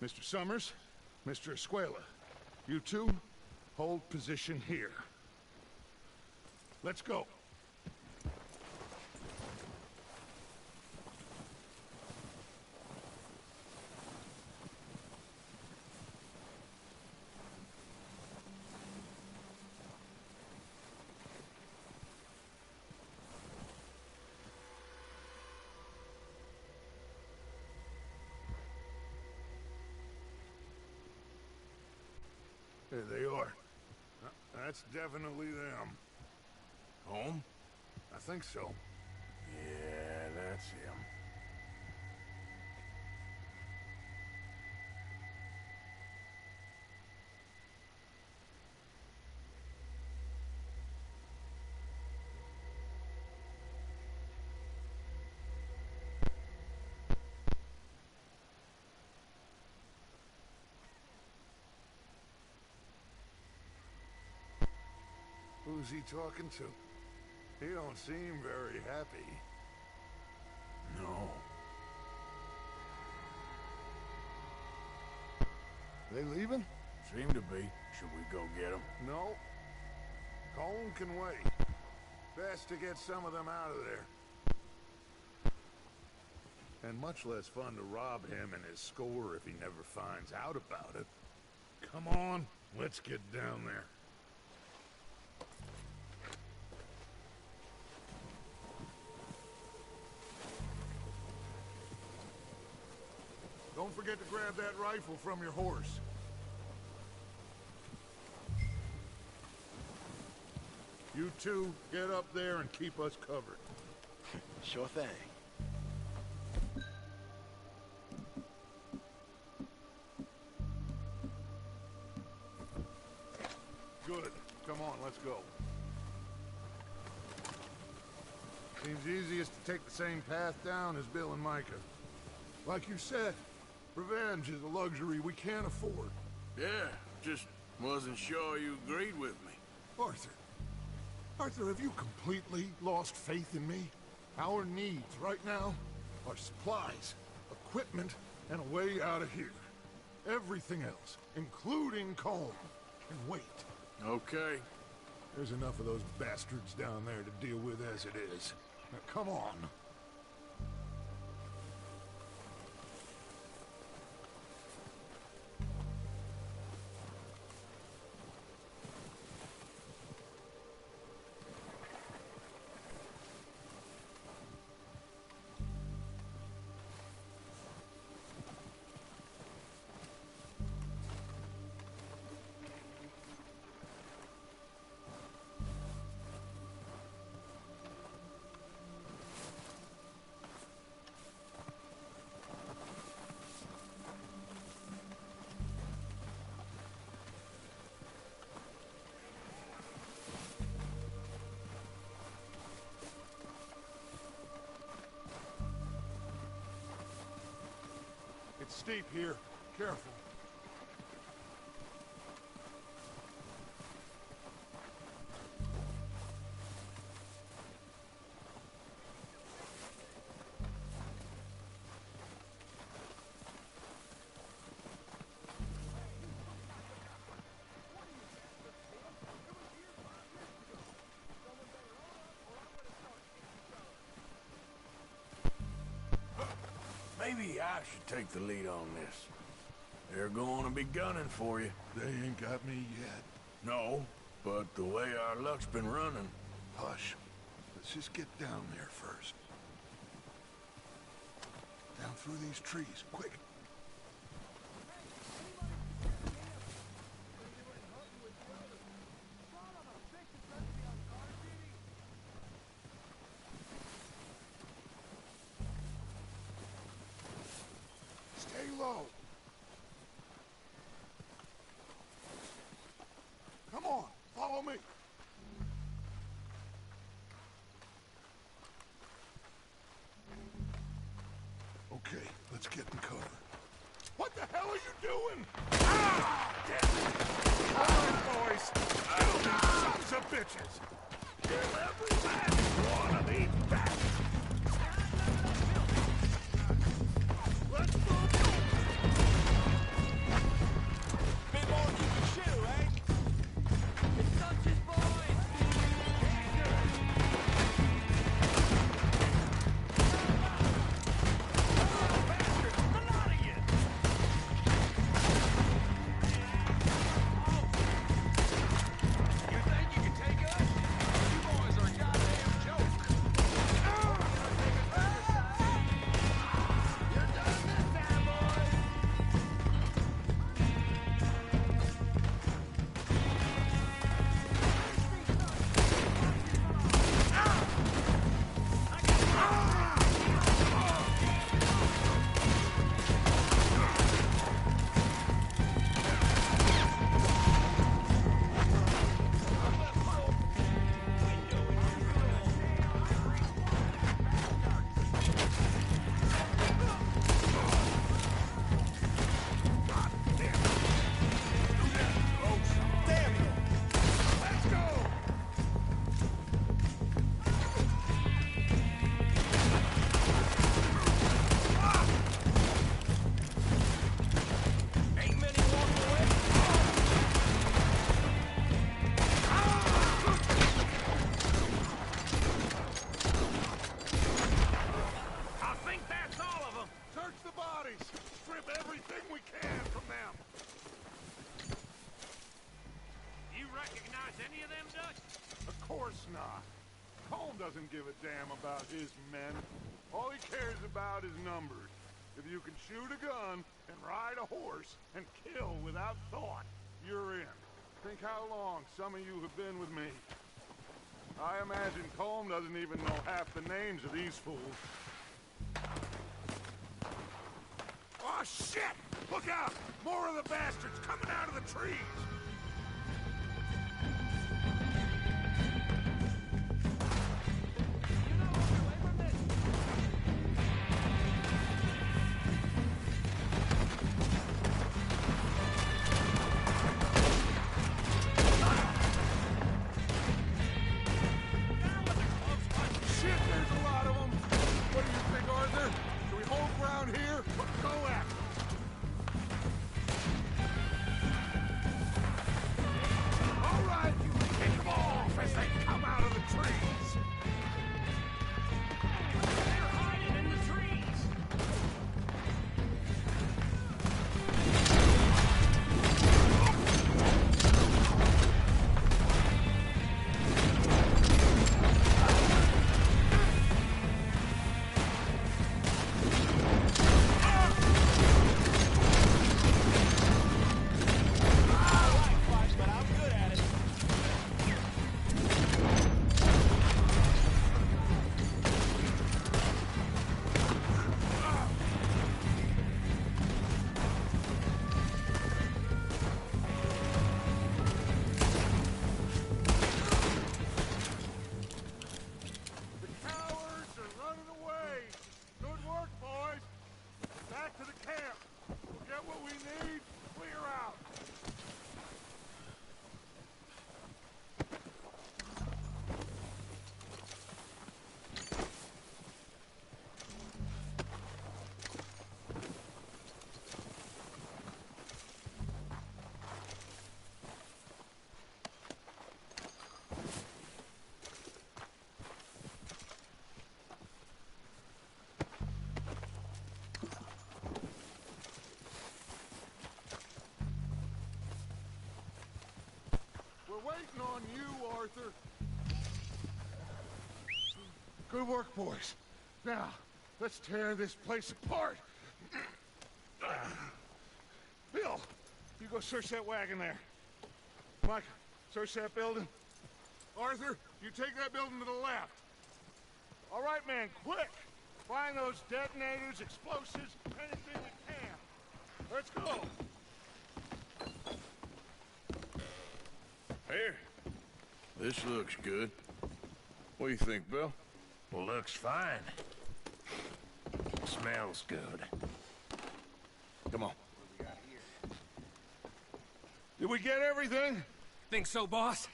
Mr. Summers, Mr. Escuela, you two hold position here. Let's go. There they are. That's definitely them. Home? I think so. Yeah, that's him. Who's he talking to? He don't seem very happy. No. They leaving? Seem to be. Should we go get them? No. Colm can wait. Best to get some of them out of there. And much less fun to rob him and his score if he never finds out about it. Come on, let's get down there. Don't forget to grab that rifle from your horse. You two, get up there and keep us covered. Sure thing. Good. Come on, let's go. Seems easiest to take the same path down as Bill and Micah. Like you said, revenge is a luxury we can't afford. Yeah, just wasn't sure you agreed with me. Arthur. Arthur, have you completely lost faith in me? Our needs right now are supplies, equipment, and a way out of here. Everything else, including Colm, can wait. Okay. There's enough of those bastards down there to deal with as it is. Now, come on. It's steep here. Careful. Maybe I should take the lead on this. They're going to be gunning for you. They ain't got me yet. No, but the way our luck's been running... Hush. Let's just get down there first. Down through these trees, quick. Stay low. Come on, follow me. Okay, let's get in cover. you doing? Ah! Damn it! All right, boys. Sons of bitches. Kill every last one of these bastards. Let's move. Bit more you can chew, eh? It's Dutch's boys! Bastards! A lot of you! You think you can take us? You boys are a goddamn joke. You're done this time, boys! Ain't many walking away. I think that's all of them. Search the bodies. Strip everything we can from them. You recognize any of them, Dutch? Of course not. Colm doesn't give a damn about his men. All he cares about is numbers. If you can shoot a gun and ride a horse and kill without thought, you're in. Think how long some of you have been with me. I imagine Colm doesn't even know half the names of these fools. Oh, shit! Look out! More of the bastards coming out of the trees! Shit, there's a lot of them! What do you think, Arthur? Should we hold ground here or go after them? All right, pick them off as they come out of the trees! They're hiding in the trees! But I'm good at it. The cowards are running away! Good work, boys! Back to the camp! We'll get what we need, clear out! We're waiting on you, Arthur. Good work, boys. Now, let's tear this place apart. Bill, you go search that wagon there. Mike, search that building. Arthur, you take that building to the left. All right, man, quick. Find those detonators, explosives, anything you can. Let's go. Here. This looks good. What do you think, Bill? Looks fine. Smells good. Come on. Did we get everything? Think so, boss.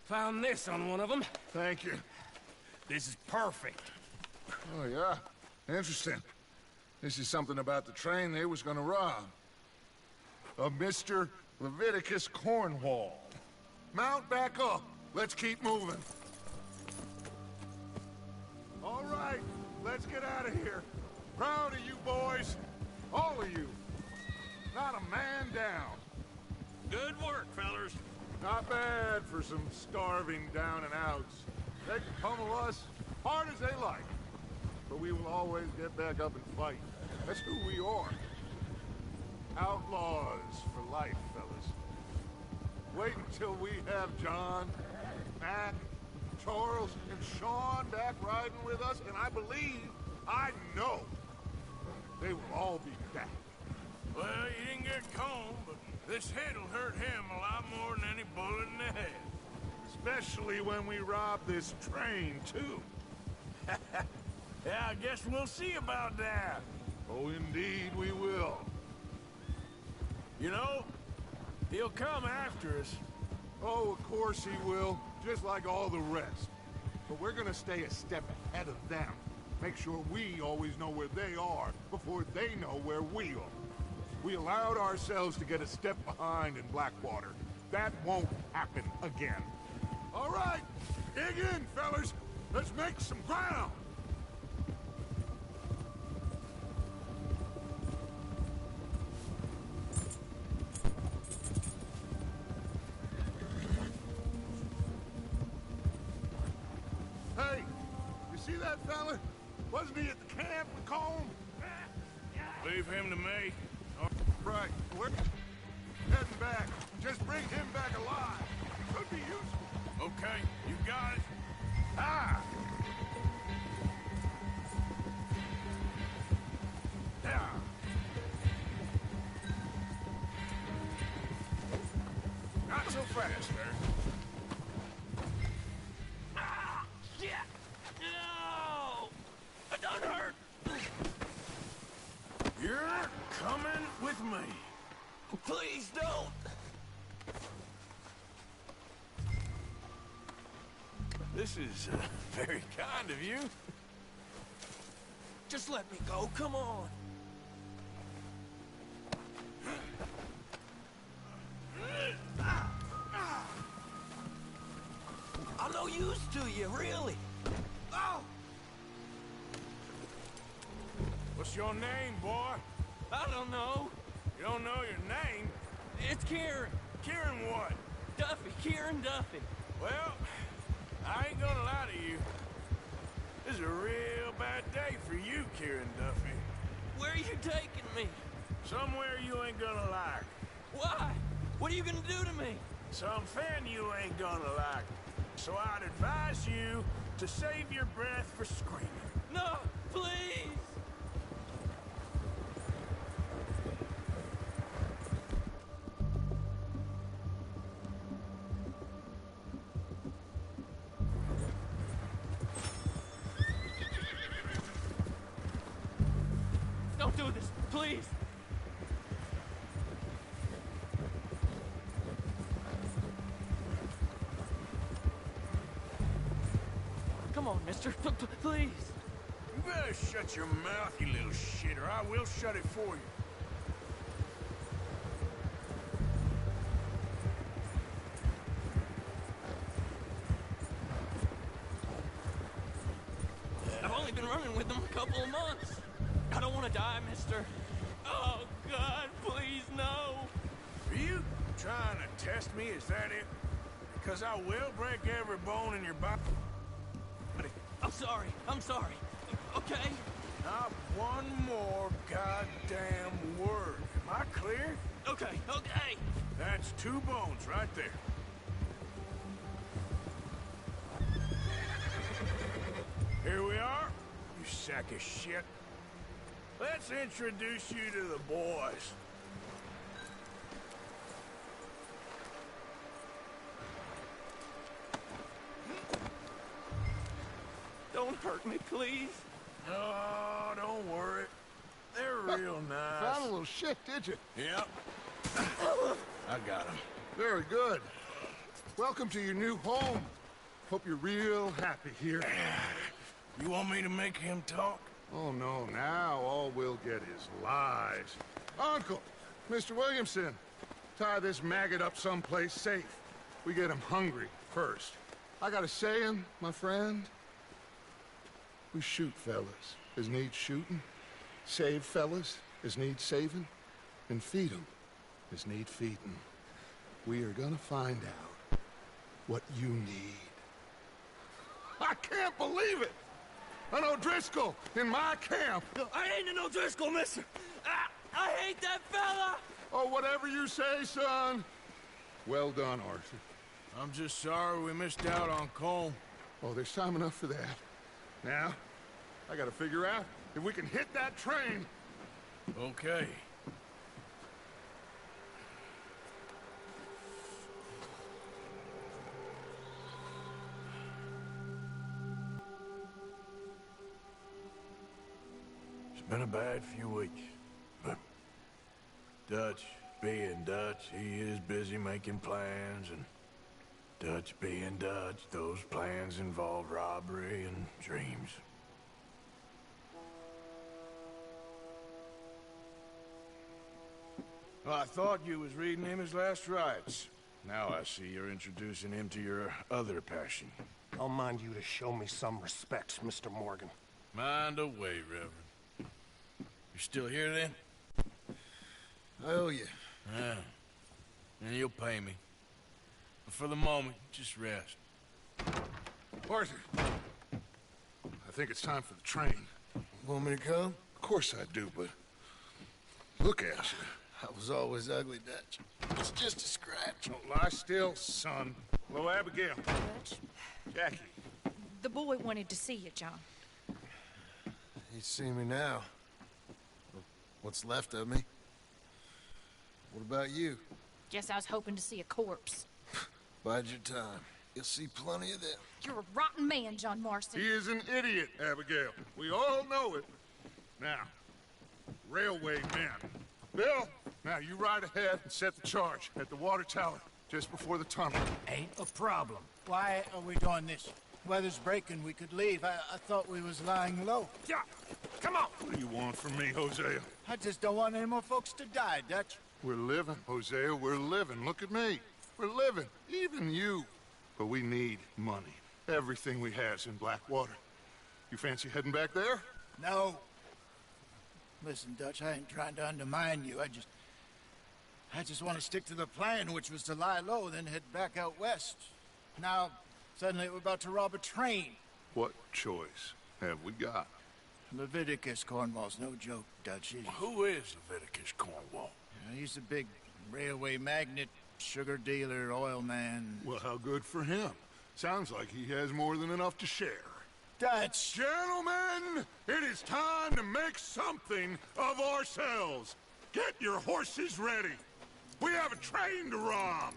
Found this on one of them. Thank you. This is perfect. Oh, yeah? Interesting. This is something about the train they was gonna rob. A Mr. Leviticus Cornwall. Mount back up. Let's keep moving. All right, let's get out of here. Proud of you boys. All of you. Not a man down. Good work, fellers. Not bad for some starving down and outs. They can pummel us hard as they like. But we will always get back up and fight. That's who we are. Outlaws for life, fellas. Wait until we have John, Mac, Charles, and Sean back riding with us, and I know, they will all be back. Well, you didn't get Combe, but this hit'll hurt him a lot more than any bullet in the head. Especially when we rob this train, too. Yeah, I guess we'll see about that. Oh, indeed we will. You know, he'll come after us. Oh, of course he will, just like all the rest. But we're gonna stay a step ahead of them. Make sure we always know where they are before they know where we are. We allowed ourselves to get a step behind in Blackwater. That won't happen again. All right, dig in, fellas. Let's make some ground. Hey, you see that fella? Wasn't he at the camp with Combe? Leave him to me. Right, we're heading back. Just bring him back alive. Could be useful. Okay, you got it. Ah! Yeah. Not so fast, sir. Ah! Shit! No! I done hurt! You're coming with me. Please don't! This is very kind of you. Just let me go, come on. I'm no use to you, really. Oh! What's your name, boy? I don't know. You don't know your name? It's Kieran. Kieran what? Duffy, Kieran Duffy. Well, I ain't gonna lie to you. This is a real bad day for you, Kieran Duffy. Where are you taking me? Somewhere you ain't gonna like. Why? What are you gonna do to me? Something you ain't gonna like. So I'd advise you to save your breath for screaming. No, please! Don't do this, please! Come on, mister. Please. You better shut your mouth, you little shit, or I will shut it for you. I've only been running with them a couple of months. I don't want to die, mister. Oh, God, please, no. Are you trying to test me? Is that it? Because I will break every bone in your body. I'm sorry. Okay? Not one more goddamn word. Am I clear? Okay. That's 2 bones right there. Here we are, you sack of shit. Let's introduce you to the boys. Don't hurt me, please. Oh, don't worry. They're real nice. Found a little shit, did you? Yep. I got him. Very good. Welcome to your new home. Hope you're real happy here. You want me to make him talk? Oh, no, now all we'll get is lies. Uncle, Mr. Williamson, tie this maggot up someplace safe. We get him hungry first. I got a saying, my friend. We shoot fellas as need shooting, save fellas as need saving, and feed them as need feeding. We are gonna find out what you need. I can't believe it! An O'Driscoll in my camp! I ain't an O'Driscoll, mister! I hate that fella! Oh, whatever you say, son. Well done, Arthur. I'm just sorry we missed out on Cole. Oh, there's time enough for that. Now, I gotta figure out if we can hit that train. Okay. It's been a bad few weeks, but Dutch being Dutch, he is busy making plans, and Dutch being Dutch, those plans involve robbery and dreams. Well, I thought you was reading him his last rites. Now I see you're introducing him to your other passion. I'll mind you to show me some respect, Mr. Morgan. Mind away, Reverend. You're still here, then? I owe you. Yeah. And you'll pay me. But for the moment, just rest. Arthur, I think it's time for the train. Want me to come? Of course I do, but look at you. I was always ugly, Dutch. It's just a scratch. Don't lie still, son. Hello, Abigail. Dutch, Jackie. the boy wanted to see you, John. He's seen me now. What's left of me? What about you? Guess I was hoping to see a corpse. Bide your time. You'll see plenty of them. You're a rotten man, John Marston. He is an idiot, Abigail. We all know it. Now, railway men. Bill, now you ride ahead and set the charge at the water tower just before the tunnel. Ain't a problem. Why are we doing this? Weather's breaking, we could leave. I thought we was lying low. Yeah, come on. What do you want from me, Hosea? I just don't want any more folks to die, Dutch. We're living, Hosea, we're living. Look at me. We're living, even you. But we need money. Everything we has in Blackwater. You fancy heading back there? No. Listen, Dutch, I ain't trying to undermine you. I just want to stick to the plan, which was to lie low, then head back out west. Now, suddenly we're about to rob a train. What choice have we got? Leviticus Cornwall's no joke, Dutch. Who is Leviticus Cornwall? He's a big railway magnate, sugar dealer, oil man. Well, how good for him. Sounds like he has more than enough to share. Dutch! Gentlemen, it is time to make something of ourselves. Get your horses ready. We have a train to rob.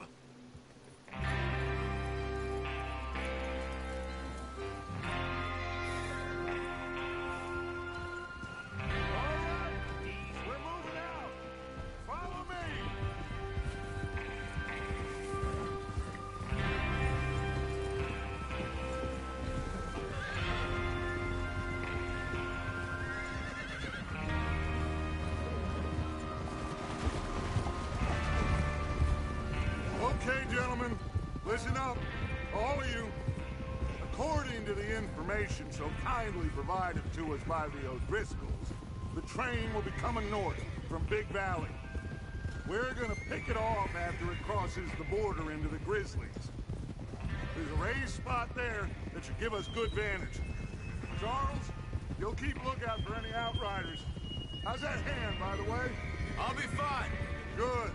Okay, gentlemen, listen up, all of you. According to the information so kindly provided to us by the O'Driscolls, the train will be coming north from Big Valley. We're gonna pick it off after it crosses the border into the Grizzlies. There's a raised spot there that should give us good vantage. Charles, you'll keep lookout for any outriders. How's that hand, by the way? I'll be fine. Good.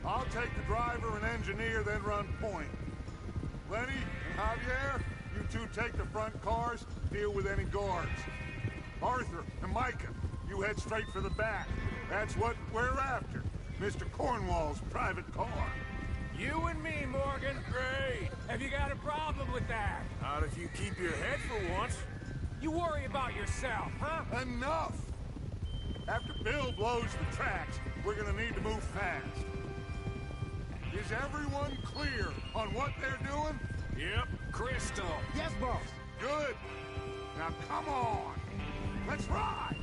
I'll take the driver and engineer, then run point. Lenny and Javier, you two take the front cars, deal with any guards. Arthur and Micah, you head straight for the back. That's what we're after. Mr. Cornwall's private car. You and me, Morgan. Great. Have you got a problem with that? Not if you keep your head for once. You worry about yourself, huh? Enough! After Bill blows the tracks, we're gonna need to move fast. Is everyone clear on what they're doing? Yep, crystal. Yes, boss. Good. Now come on. Let's ride.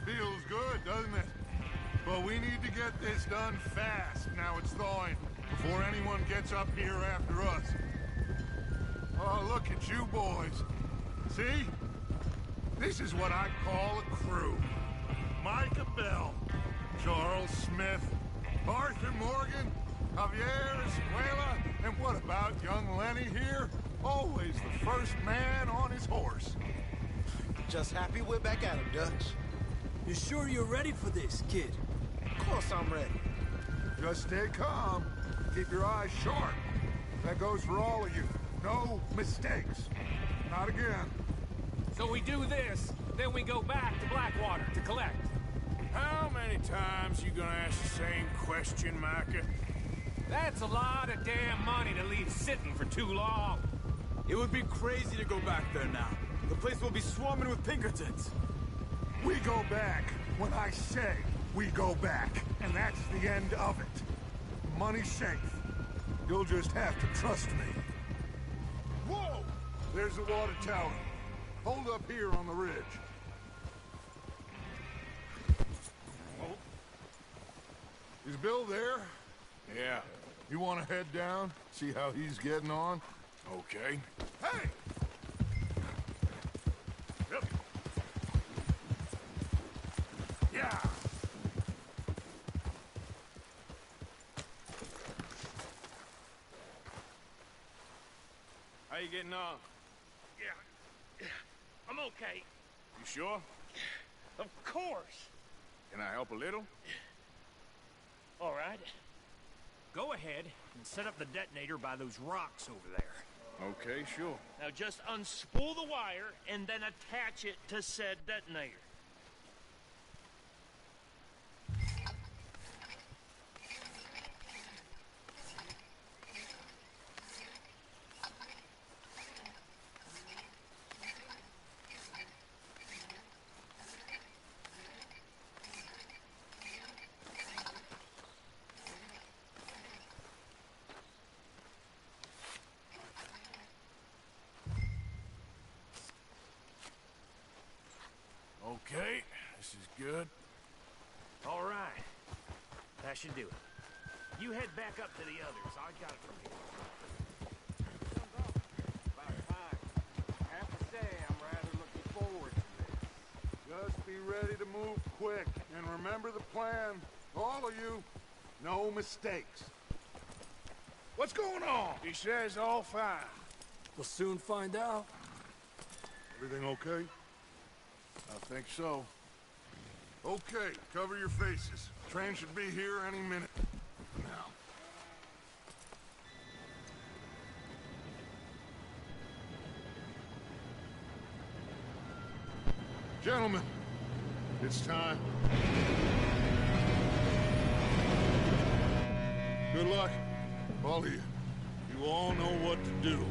Feels good, doesn't it? But we need to get this done fast. Now it's thawing, before anyone gets up here after us. Oh, look at you boys. See? This is what I call a crew. Micah Bell, Charles Smith, Arthur Morgan, Javier Escuela, and what about young Lenny here? Always the first man on his horse. Just happy we're back at him, Dutch. You sure you're ready for this, kid? Of course I'm ready. Just stay calm. Keep your eyes sharp. That goes for all of you. No mistakes. Not again. So we do this, then we go back to Blackwater to collect. How many times you gonna ask the same question, Micah? That's a lot of damn money to leave sitting for too long. It would be crazy to go back there now. The place will be swarming with Pinkertons. We go back when I say we go back, and that's the end of it. Money's safe. You'll just have to trust me. Whoa! There's the water tower. Hold up here on the ridge. Oh. Is Bill there? Yeah. You want to head down, see how he's getting on? Okay. Hey! Yep. Yeah! How you getting on? Yeah. I'm okay. You sure? Of course. Can I help a little? All right. Go ahead and set up the detonator by those rocks over there. Okay, sure. Now just unspool the wire and then attach it to said detonator. Okay, this is good. All right. That should do it. You head back up to the others. I got it from here. About time. I have to say, I'm rather looking forward to this. Just be ready to move quick, and remember the plan. All of you, no mistakes. What's going on? He says all fine. We'll soon find out. Everything okay? I think so. Okay, cover your faces. Train should be here any minute. Now. Gentlemen, it's time. Good luck, all of you. You all know what to do.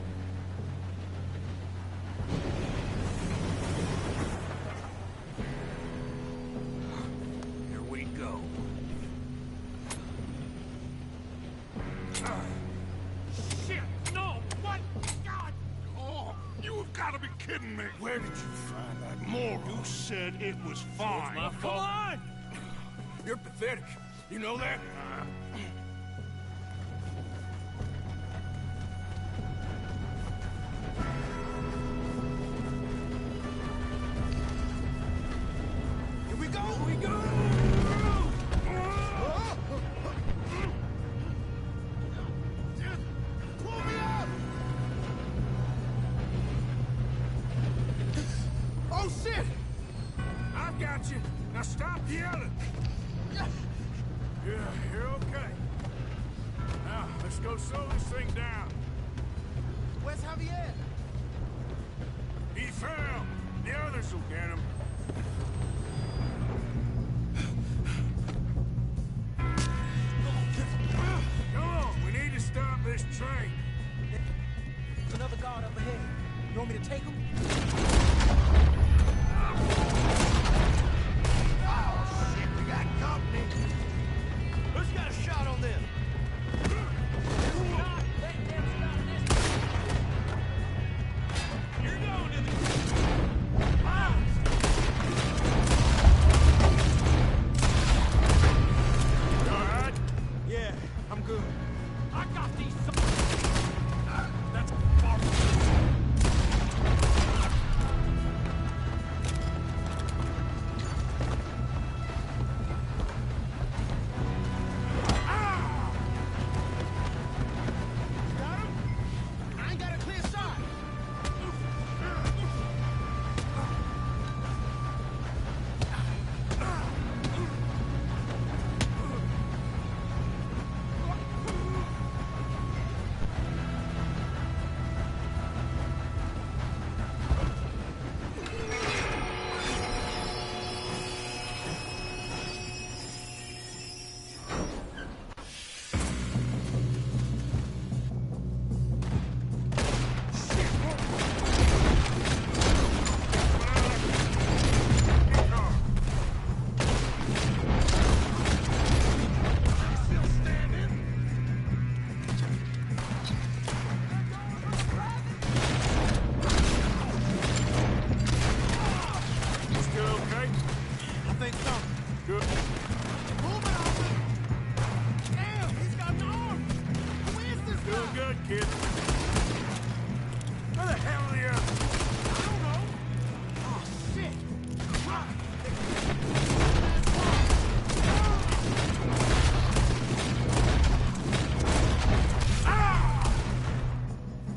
Here we go. Shit! No! What? God! Oh, you have got to be kidding me! Where did you find that moron? You said it was fine. My fault. Come on! You're pathetic. You know that? Here we go! Here we go! Pull me up! Now stop yelling! Yeah, you're okay. Now, let's go slow this thing down. Where's Javier? He fell! The others will get him. Come on, we need to stop this train. There's another guard up ahead. You want me to take him? Oh, shit, we got company. Who's got a shot on them? Not letting them stop this. You're going to the... Miles! You all right? Yeah, I'm good. I got these... That's far. I ain't got a clear shot. You still okay? I think so. Good. Damn, he's got an arm. Who is this Doing guy? good, kid. Where the hell are the others? I don't know. Oh, shit.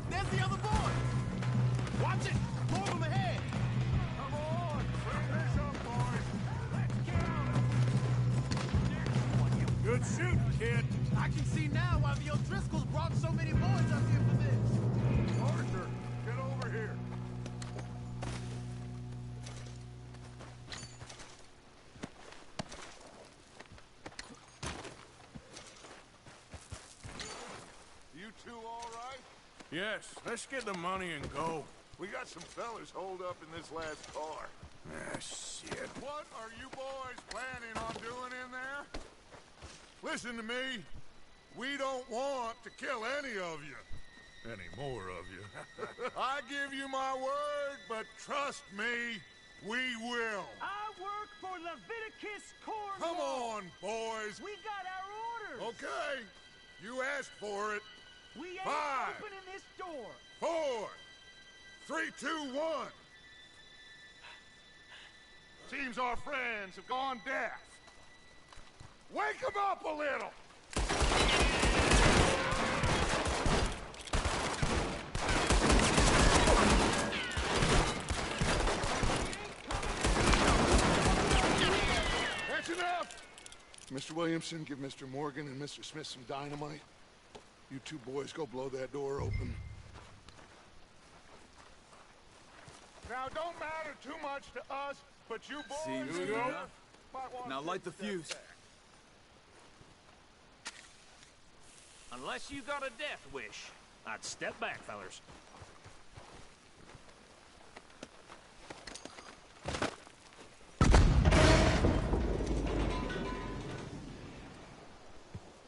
There's the other boy. Watch it. More of them ahead. Come on, bring this up, boys. Let's get on him. Good shooting, kid. I can see now why the O'Driscolls brought so many boys up here for this. Arthur, get over here. You two all right? Yes, let's get the money and go. We got some fellas holed up in this last car. Ah, shit. What are you boys planning on doing in there? Listen to me. We don't want to kill any of you. Any more of you. I give you my word, but trust me, we will. I work for Leviticus Corps. Come on, boys. We got our orders. Okay. You asked for it. We ain't 5, opening this door. 4, 3, 2, 1. Seems our friends have gone deaf. Wake them up a little. That's enough. Mr. Williamson, give Mr. Morgan and Mr. Smith some dynamite. You two boys go blow that door open. Now, don't matter too much to us, but you boys... Seems here good enough. might want Now to light the take a fuse. step back. Unless you got a death wish, I'd step back, fellers.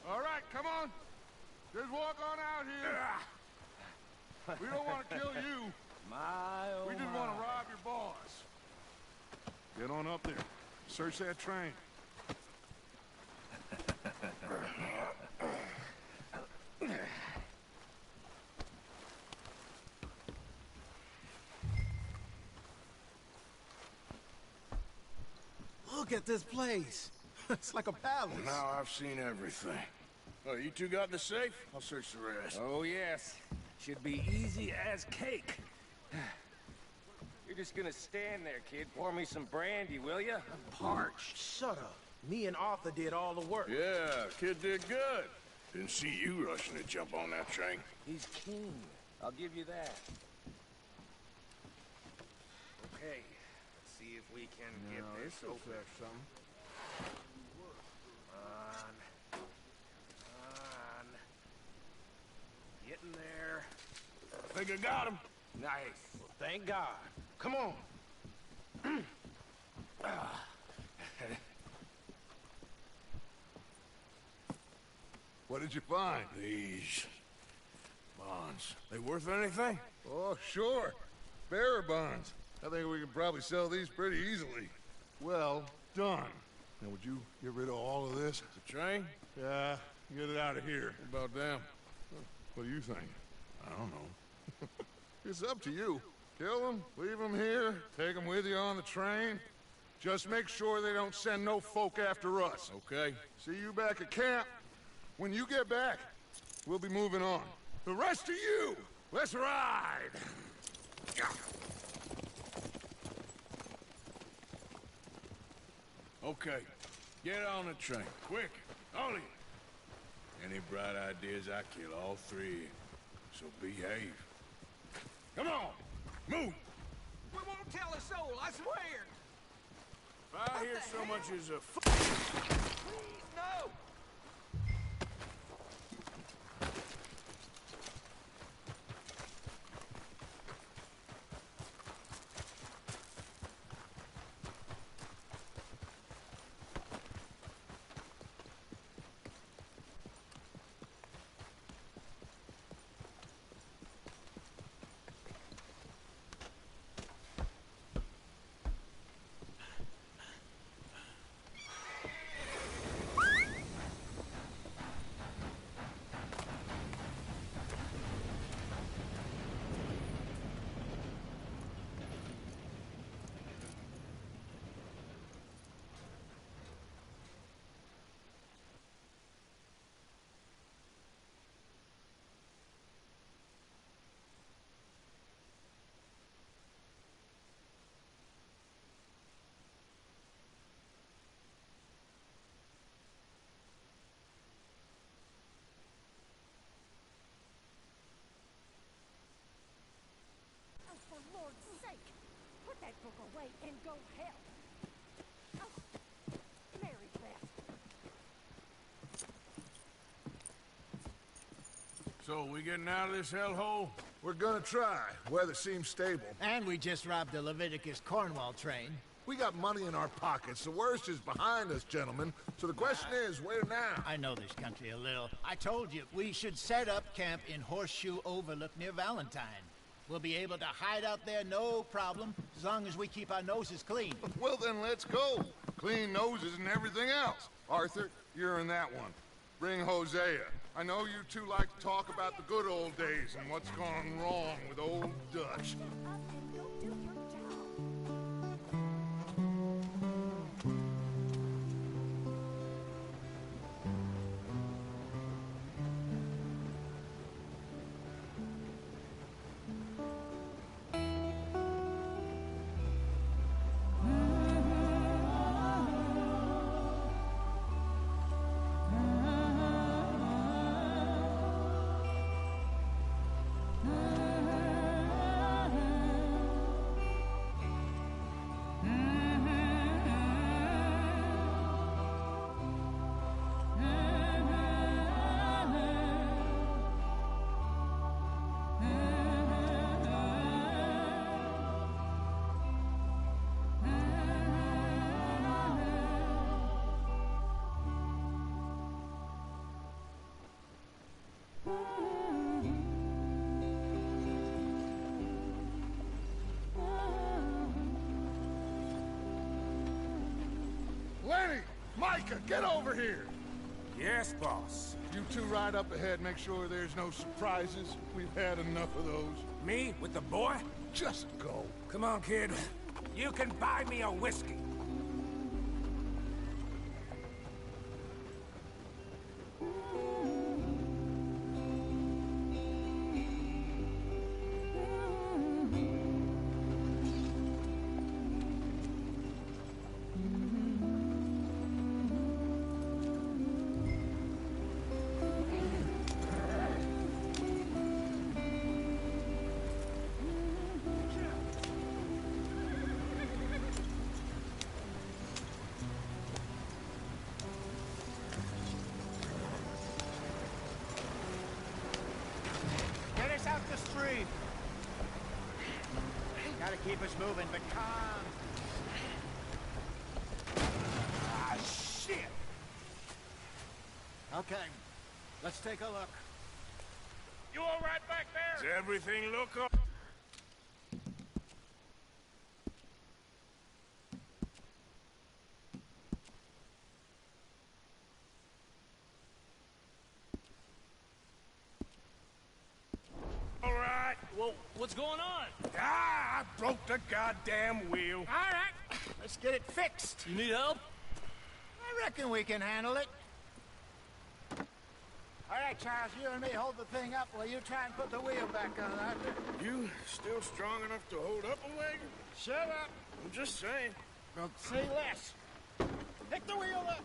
All right, come on. Just walk on out here. We don't want to kill you. We just want to rob your boss. Get on up there. Search that train. Look at this place. It's like a palace. Now I've seen everything. Oh, you two got the safe? I'll search the rest. Oh, yes. Should be easy as cake. You You're just gonna stand there, kid. Pour me some brandy, will ya? I'm parched. Shut up. Me and Arthur did all the work. Yeah, kid did good. Didn't see you rushing to jump on that train. He's keen. I'll give you that. Okay, let's see if we can get this open. Something. Come on. Getting there. I think I got him. Nice. Well, thank God. Come on. What did you find? These bonds. They worth anything? Oh, sure. Bearer bonds. I think we can probably sell these pretty easily. Well done. Now, would you get rid of all of this? The train? Yeah, get it out of here. What about them? What do you think? I don't know. It's up to you. Kill them, leave them here, take them with you on the train. Just make sure they don't send no folk after us. Okay. See you back at camp. When you get back, we'll be moving on. The rest of you, let's ride! Okay. Get on the train. Quick. All of you. Any bright ideas, I kill all three. So behave. Come on! Move! We won't tell a soul, I swear! If I hear so much as a Please, no! For Lord's sake, put that book away and go help. Oh, Mary Beth. So, we getting out of this hellhole? We're gonna try. Weather seems stable. And we just robbed the Leviticus Cornwall train. We got money in our pockets. The worst is behind us, gentlemen. So the question is, where now? I know this country a little. I told you, we should set up camp in Horseshoe Overlook near Valentine. We'll be able to hide out there, no problem, as long as we keep our noses clean. Well, then let's go. Clean noses and everything else. Arthur, you're in that one. Bring Hosea. I know you two like to talk about the good old days and what's gone wrong with old Dutch. Lenny! Micah, get over here! Yes, boss. You two ride up ahead, make sure there's no surprises. We've had enough of those. Me? With the boy? Just go. Come on, kid. You can buy me a whiskey. Keep us moving, but calm. Ah, shit! Okay, let's take a look. You all right back there? Does everything look up? All right. Well, what's going on? Ah, I broke the goddamn wheel. All right, let's get it fixed. You need help? I reckon we can handle it. All right, Charles, you and me hold the thing up while you try and put the wheel back on, Arthur. You still strong enough to hold up a wagon? Shut up. I'm just saying. Well, say less. Pick the wheel up.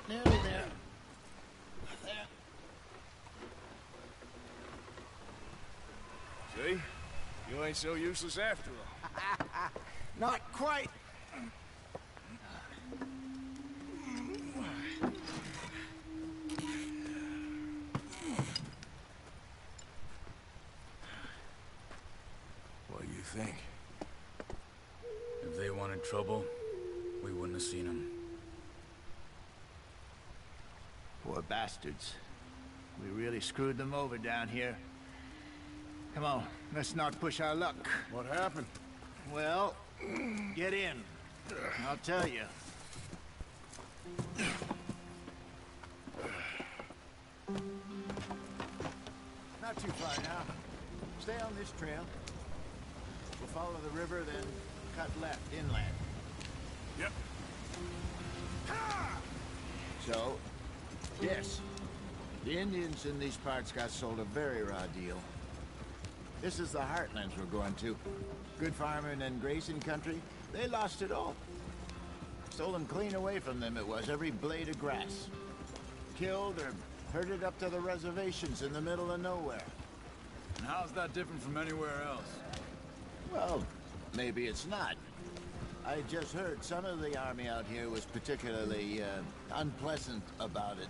Nearly there. There. See? You ain't so useless after all. Not quite. What do you think? If they wanted trouble, we wouldn't have seen them. Poor bastards. We really screwed them over down here. Come on, let's not push our luck. What happened? Well, get in. I'll tell you. Not too far now. Stay on this trail. We'll follow the river, then cut left inland. Yep. So, yes, the Indians in these parts got sold a very raw deal. This is the heartlands we're going to. Good farming and grazing country, they lost it all. Stolen clean away from them it was, every blade of grass. Killed or herded up to the reservations in the middle of nowhere. And how's that different from anywhere else? Well, maybe it's not. I just heard some of the army out here was particularly unpleasant about it.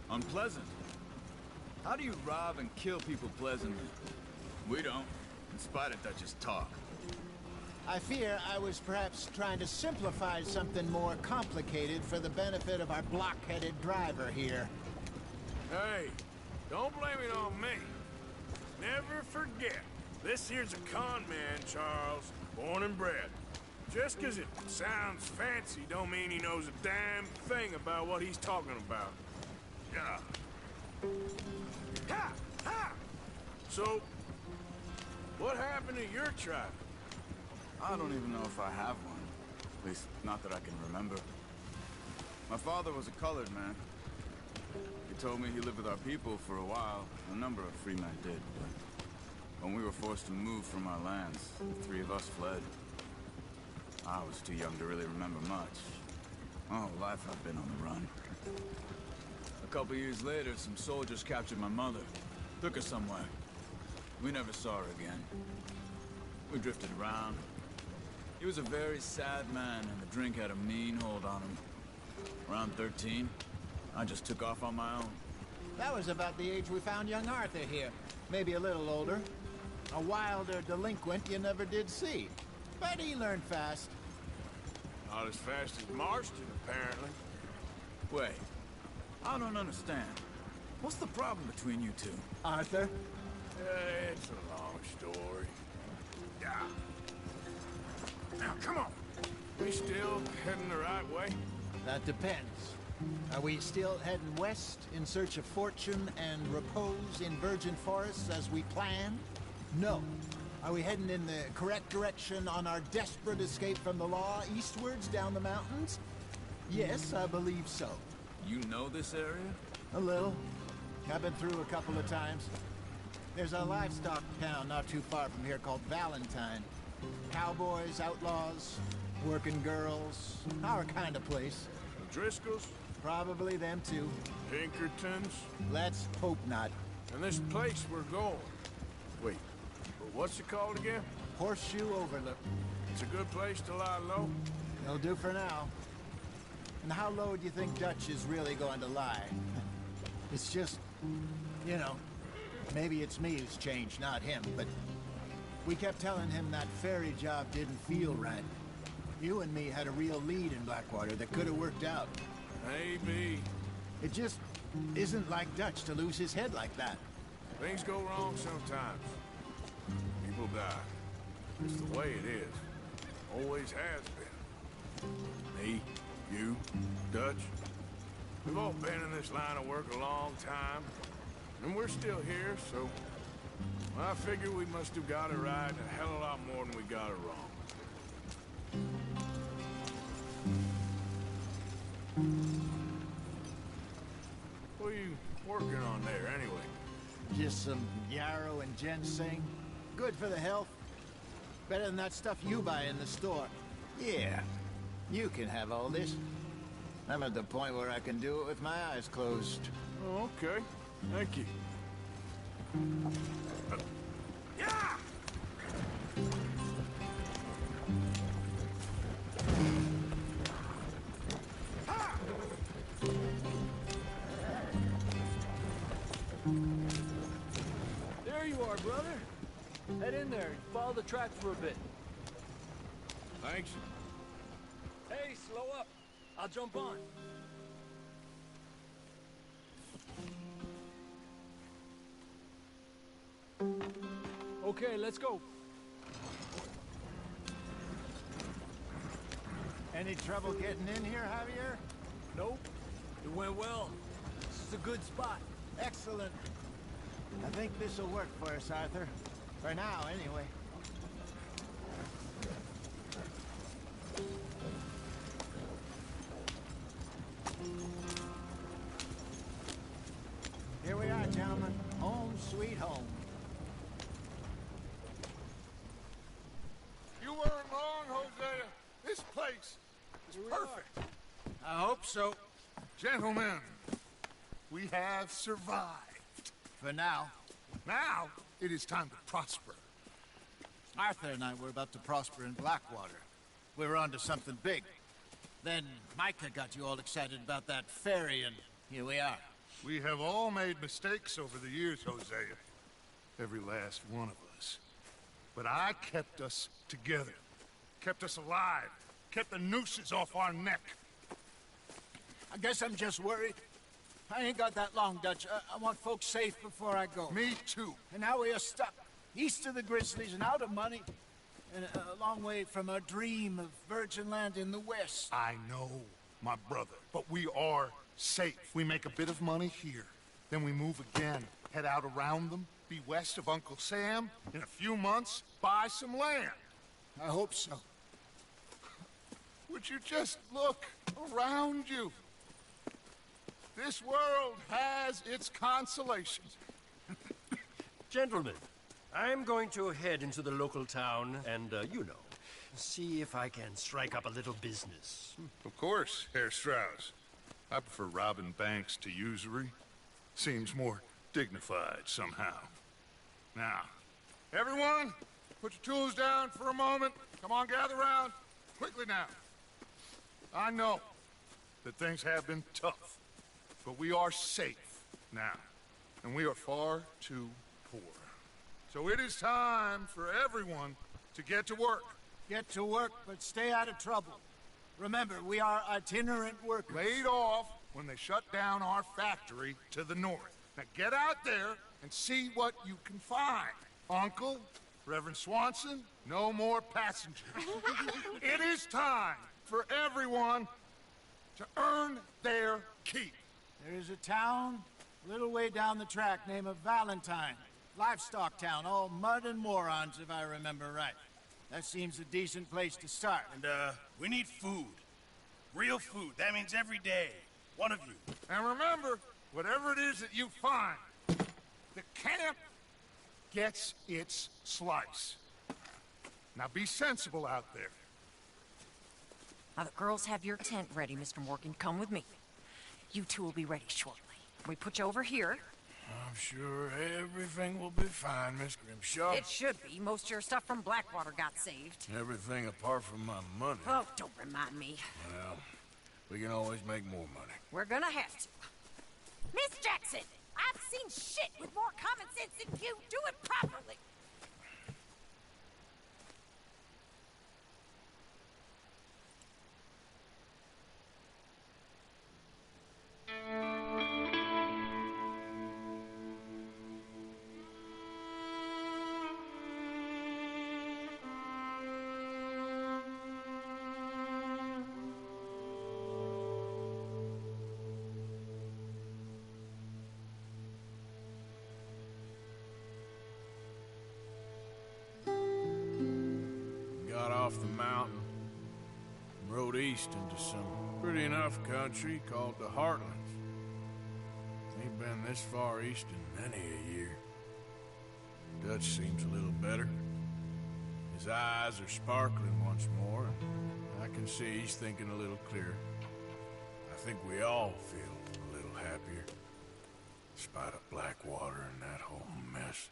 Unpleasant? How do you rob and kill people pleasantly? We don't, in spite of Dutch's talk. I fear I was perhaps trying to simplify something more complicated for the benefit of our block-headed driver here. Hey, don't blame it on me. Never forget, this here's a con man, Charles, born and bred. Just 'cause it sounds fancy don't mean he knows a damn thing about what he's talking about. Yeah. Ha! Ha! So, what happened to your tribe? I don't even know if I have one. At least, not that I can remember. My father was a colored man. He told me he lived with our people for a while. A number of free men did, but when we were forced to move from our lands, the three of us fled. I was too young to really remember much. My whole life I've been on the run. A couple years later, some soldiers captured my mother. Took her somewhere. We never saw her again. We drifted around. He was a very sad man, and the drink had a mean hold on him. Around 13, I just took off on my own. That was about the age we found young Arthur here. Maybe a little older. A wilder delinquent you never did see. But he learned fast. Not as fast as Marston, apparently. Wait, I don't understand. What's the problem between you two? Arthur? It's a long story. Yeah. Now, come on. We still heading the right way? That depends. Are we still heading west in search of fortune and repose in virgin forests as we planned? No. Are we heading in the correct direction on our desperate escape from the law eastwards down the mountains? Yes, I believe so. You know this area? A little. I've been through a couple of times. There's a livestock town not too far from here called Valentine. Cowboys, outlaws, working girls, our kind of place. The Driscolls? Probably them too. Pinkertons? Let's hope not. And this place we're going. Wait, but what's it called again? Horseshoe Overlook. It's a good place to lie low? It'll do for now. And how low do you think Dutch is really going to lie? It's just, you know, Maybe it's me who's changed, not him, but we kept telling him that ferry job didn't feel right. You and me had a real lead in Blackwater that could have worked out. Maybe. It just isn't like Dutch to lose his head like that. Things go wrong sometimes. People die. It's the way it is. Always has been. Me, you, Dutch. We've all been in this line of work a long time. And we're still here, so... I figure we must have got it right a hell of a lot more than we got it wrong. What are you working on there, anyway? Just some yarrow and ginseng. Good for the health. Better than that stuff you buy in the store. Yeah, you can have all this. I'm at the point where I can do it with my eyes closed. Oh, okay. Thank you. Yeah! There you are, brother. Head in there and follow the track for a bit. Thanks. Hey, slow up. I'll jump on. Okay, let's go. Any trouble getting in here, Javier? Nope. It went well. This is a good spot. Excellent. I think this'll work for us, Arthur. For now, anyway. Here we are, gentlemen. Home sweet home. You weren't wrong, Hosea. This place is perfect. I hope so. Gentlemen, we have survived. For now. Now, it is time to prosper. Arthur and I were about to prosper in Blackwater. We were onto something big. Then Micah got you all excited about that ferry, and here we are. We have all made mistakes over the years, Hosea. Every last one of us. But I kept us together. Kept us alive. Kept the nooses off our neck. I guess I'm just worried. I ain't got that long, Dutch. I want folks safe before I go. Me too. And now we are stuck. East of the Grizzlies and out of money. And a long way from our dream of virgin land in the west. I know, my brother. But we are safe. We make a bit of money here. Then we move again. Head out around them. Be west of Uncle Sam. In a few months, buy some land. I hope so. Would you just look around you? This world has its consolations. Gentlemen, I'm going to head into the local town and, see if I can strike up a little business. Of course, Herr Strauss. I prefer robbing banks to usury. Seems more dignified somehow. Now, everyone, put your tools down for a moment. Come on, gather round. Quickly now. I know that things have been tough, but we are safe now, and we are far too poor. So it is time for everyone to get to work. Get to work, but stay out of trouble. Remember, we are itinerant workers. Laid off when they shut down our factory to the north. Now get out there and see what you can find. Uncle, Reverend Swanson, no more passengers. It is time for everyone to earn their keep. There is a town a little way down the track named Valentine. Livestock town, all mud and morons, if I remember right. That seems a decent place to start. And, we need food. Real food. That means every day. One of you. And remember, whatever it is that you find, the camp gets its slice. Now be sensible out there. Now the girls have your tent ready, Mr. Morgan. Come with me. You two will be ready shortly. We put you over here. I'm sure everything will be fine, Miss Grimshaw. It should be. Most of your stuff from Blackwater got saved. Everything apart from my money. Oh, don't remind me. Well, we can always make more money. We're gonna have to. Miss Jackson! I've seen shit with more common sense than you. Do it properly. Got off the mountain and rode east into some pretty enough country called the Heartlands. Ain't been this far east in many a year. Dutch seems a little better. His eyes are sparkling once more, and I can see he's thinking a little clearer. I think we all feel a little happier, despite of Blackwater and that whole mess.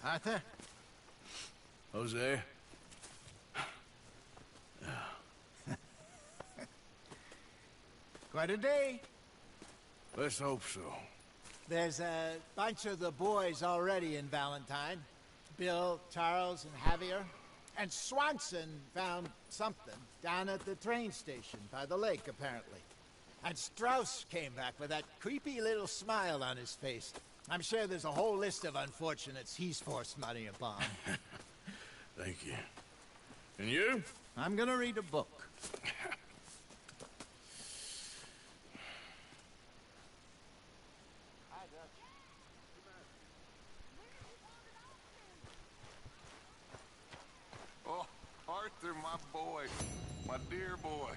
Arthur? Jose? Quite a day. Let's hope so. There's a bunch of the boys already in Valentine. Bill, Charles, and Javier. And Swanson found something down at the train station by the lake, apparently. And Strauss came back with that creepy little smile on his face. I'm sure there's a whole list of unfortunates he's forced money upon. Thank you. And you? I'm gonna read a book. Oh, Arthur, my boy. My dear boy.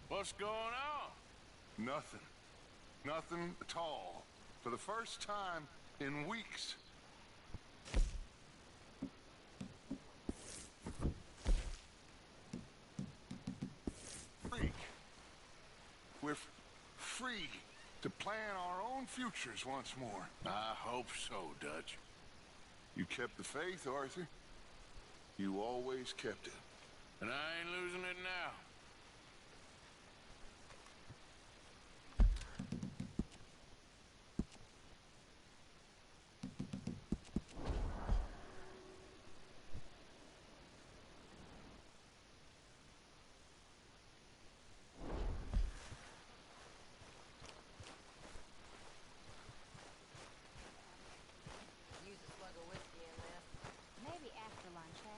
What's going on? Nothing. Nothing at all. For the first time in weeks. We're free to plan our own futures once more. I hope so, Dutch. You kept the faith, Arthur. You always kept it. And I ain't losing it now. Maybe after lunch, eh?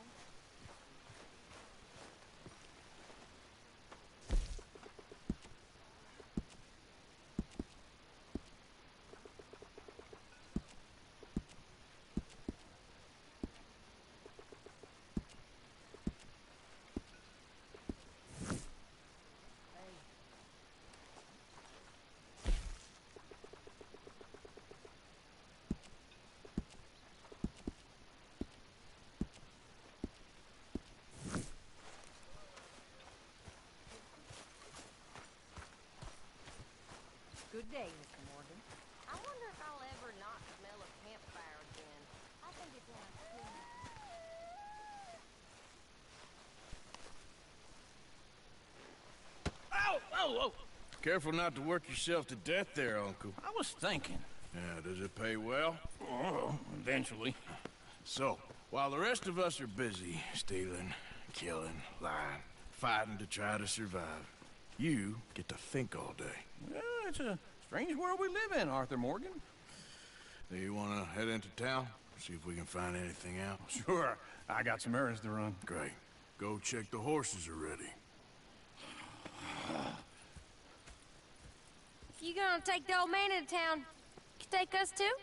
Good day, Mr. Morgan. I wonder if I'll ever not smell a campfire again. I think it's in our skin. Ow! Oh, oh! Careful not to work yourself to death there, Uncle. I was thinking. Yeah, does it pay well? Oh, eventually. So, while the rest of us are busy stealing, killing, lying, fighting to try to survive, you get to think all day. Well, it's a strange world we live in, Arthur Morgan. Do you want to head into town? See if we can find anything out? Sure. I got some errands to run. Great. Go check the horses are ready. If you gonna take the old man into town, you can take us too?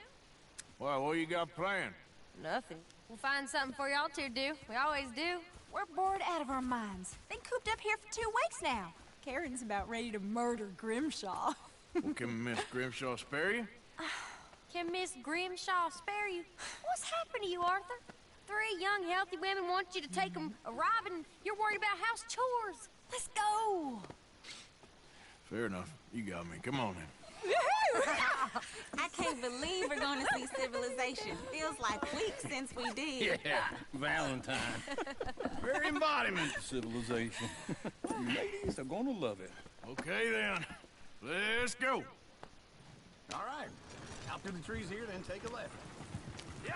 Well, what you got planned? Nothing. We'll find something for y'all two to do. We always do. We're bored out of our minds. Been cooped up here for 2 weeks now. Karen's about ready to murder Grimshaw. Well, can Miss Grimshaw spare you? Can Miss Grimshaw spare you? What's happened to you, Arthur? 3 young, healthy women want you to take them a robbing, and you're worried about house chores. Let's go. Fair enough. You got me. Come on then. I can't believe we're going to see civilization. Feels like weeks since we did. Yeah, Valentine. Very embodiment of civilization. You ladies are gonna love it. Okay then. Let's go. All right. Out through the trees here, then take a left. Yeah!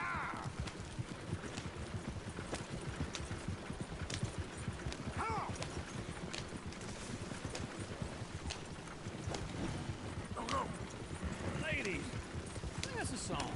Ladies, sing us a song.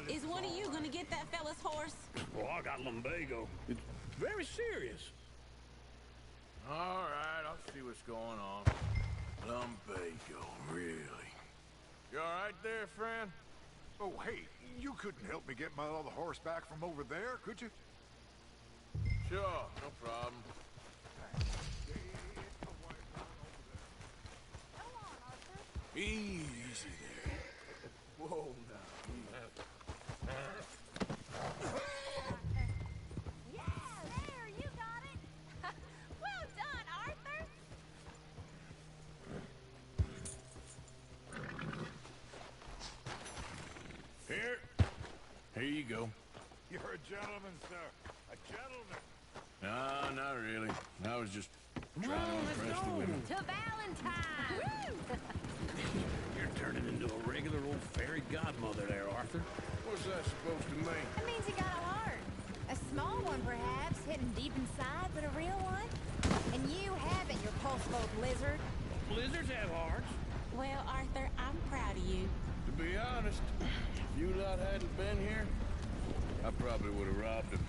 Is one of you gonna get that fella's horse? Well, I got lumbago. It's very serious. All right, I'll see what's going on. Lumbago, really? You all right there, friend? Oh, hey, you couldn't help me get my other horse back from over there, could you? Sure, no problem. Easy there. Whoa, now. Here you go. You're a gentleman, sir. A gentleman. No, not really. I was just trying to impress the women. To Valentine! You're turning into a regular old fairy godmother there, Arthur. What's that supposed to mean? That means you got a heart. A small one, perhaps, hidden deep inside, but a real one. And you haven't, your pulse-folk lizard. Lizards have hearts. Well, Arthur, I'm proud of you. To be honest, if you lot hadn't been here, I probably would have robbed him.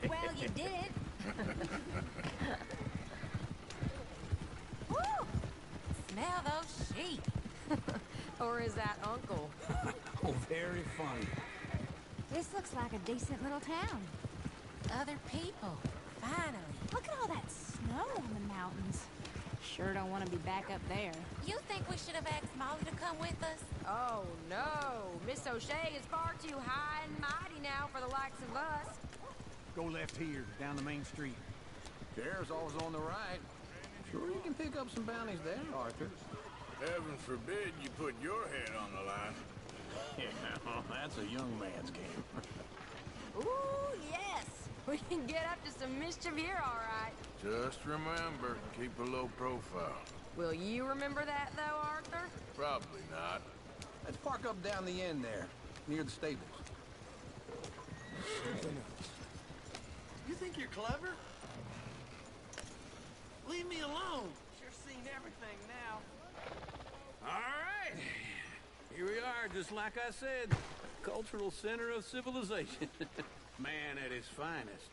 Well, you did. Woo! Smell those sheep. Or is that Uncle? Oh, very funny. This looks like a decent little town. Other people. Finally. Look at all that snow on the mountains. Sure don't want to be back up there. You think we should have asked Molly to come with us? Oh, no. Miss O'Shea is far too high and mighty now for the likes of us. Go left here, down the main street. Chair's always on the right. Sure you can pick up some bounties there, Arthur. Heaven forbid you put your head on the line. Yeah, well, that's a young man's game. Ooh, yes. We can get up to some mischief here, all right. Just remember, keep a low profile. Will you remember that, though, Arthur? Probably not. Let's park up down the end there, near the stables. You think you're clever? Leave me alone. Sure seen everything now. All right. Here we are, just like I said. Cultural center of civilization. Man at his finest.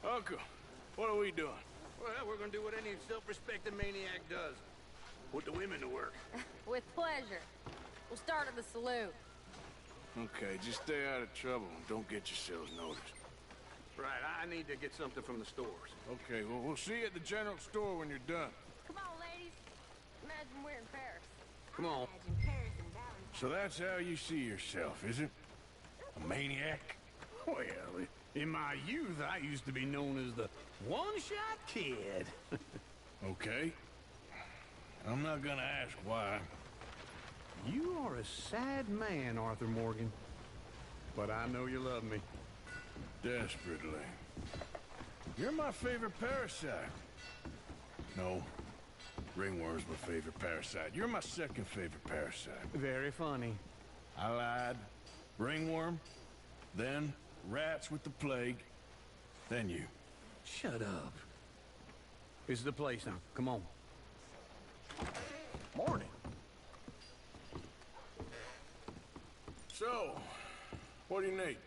Uncle, what are we doing? Well, we're gonna do what any self-respecting maniac does. Put the women to work. With pleasure. We'll start at the saloon. Okay, just stay out of trouble and don't get yourselves noticed. Right, I need to get something from the stores. Okay, well, we'll see you at the general store when you're done. Come on, ladies. Imagine we're in Paris. Come on. Imagine Paris and Valentine. So that's how you see yourself, is it? A maniac? Well, in my youth, I used to be known as the one-shot kid. Okay. I'm not gonna ask why. You are a sad man, Arthur Morgan. But I know you love me. Desperately. You're my favorite parasite. No. Ringworm's my favorite parasite. You're my second favorite parasite. Very funny. I lied. Ringworm, then rats with the plague, then you. Shut up. This is the place now. Come on. Morning. So, what do you need?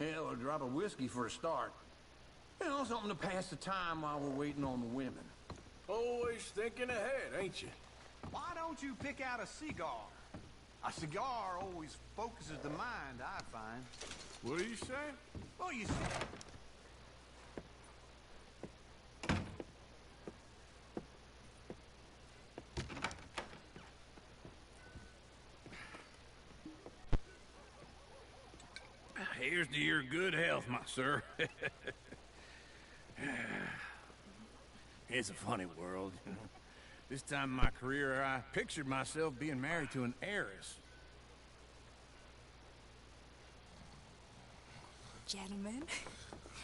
Hell, a drop of whiskey for a start. You know, something to pass the time while we're waiting on the women. Always thinking ahead, ain't you? Why don't you pick out a cigar? A cigar always focuses the mind, I find. What do you say? Oh, you see... Here's to your good health, my sir. It's a funny world. This time in my career, I pictured myself being married to an heiress. Gentlemen,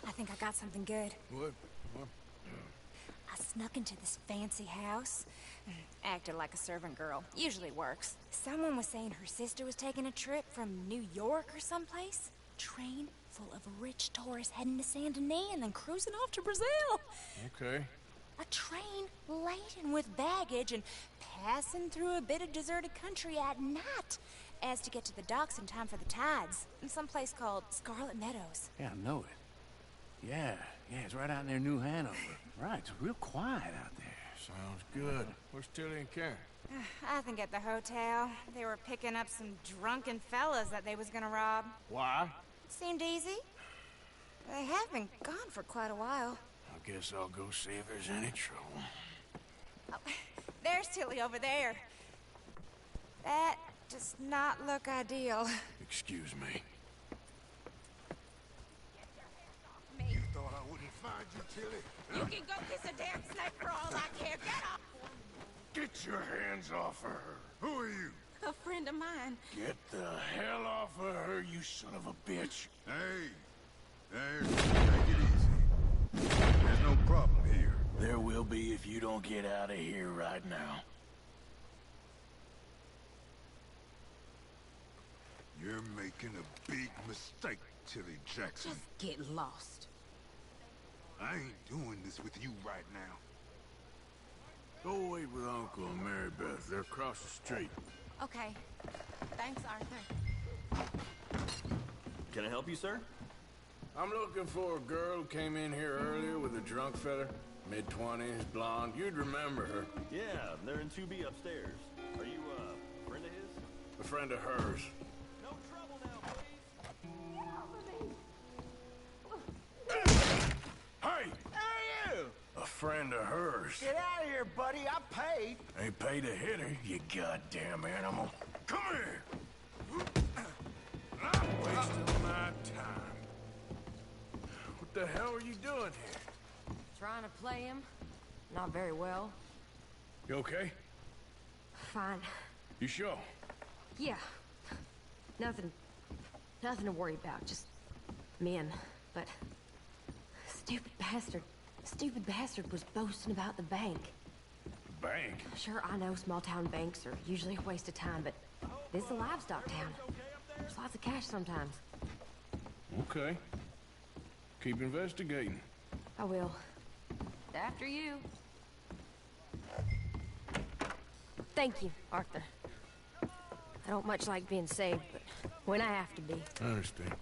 I think I got something good. What? I snuck into this fancy house, acted like a servant girl. Usually works. Someone was saying her sister was taking a trip from New York or someplace. Train full of rich tourists heading to Saint Denis and then cruising off to Brazil. Okay. A train laden with baggage and passing through a bit of deserted country at night as to get to the docks in time for the tides in some place called Scarlet Meadows. Yeah, I know it. Yeah, it's right out near New Hanover. Right, it's real quiet out there. Sounds good. Where's Tilly and Karen? I think at the hotel. They were picking up some drunken fellas that they was gonna rob. Why? Seemed easy. They have been gone for quite a while. I guess I'll go see if there's any trouble. Oh, there's Tilly over there. That does not look ideal. Excuse me. You thought I wouldn't find you, Tilly? You can go kiss a damn snake for all I care. Get off! Get your hands off of her. Who are you? A friend of mine. Get the hell off of her, you son of a bitch. Hey, take it easy. There's no problem here. There will be if you don't get out of here right now. You're making a big mistake, Tilly Jackson. Just get lost. I ain't doing this with you right now. Go wait with Uncle and Mary Beth. They're across the street. Okay. Thanks, Arthur. Can I help you, sir? I'm looking for a girl who came in here earlier with a drunk fella. Mid-20s, blonde. You'd remember her. Yeah, they're in 2B upstairs. Are you, a friend of his? A friend of hers. No trouble now, please. Hey! Hey, you! A friend of hers. Get out of here, buddy. I paid. Ain't paid to hit her, you goddamn animal. Come here! I'm wasting my time. What the hell are you doing here? Trying to play him. Not very well. You okay? Fine. You sure? Yeah. Nothing to worry about. Just men. But stupid bastard was boasting about the bank. The bank? Sure, I know small town banks are usually a waste of time, but this is a livestock town. There's lots of cash sometimes. Okay. Keep investigating. I will. After you. Thank you, Arthur. I don't much like being saved, but when I have to be. I understand.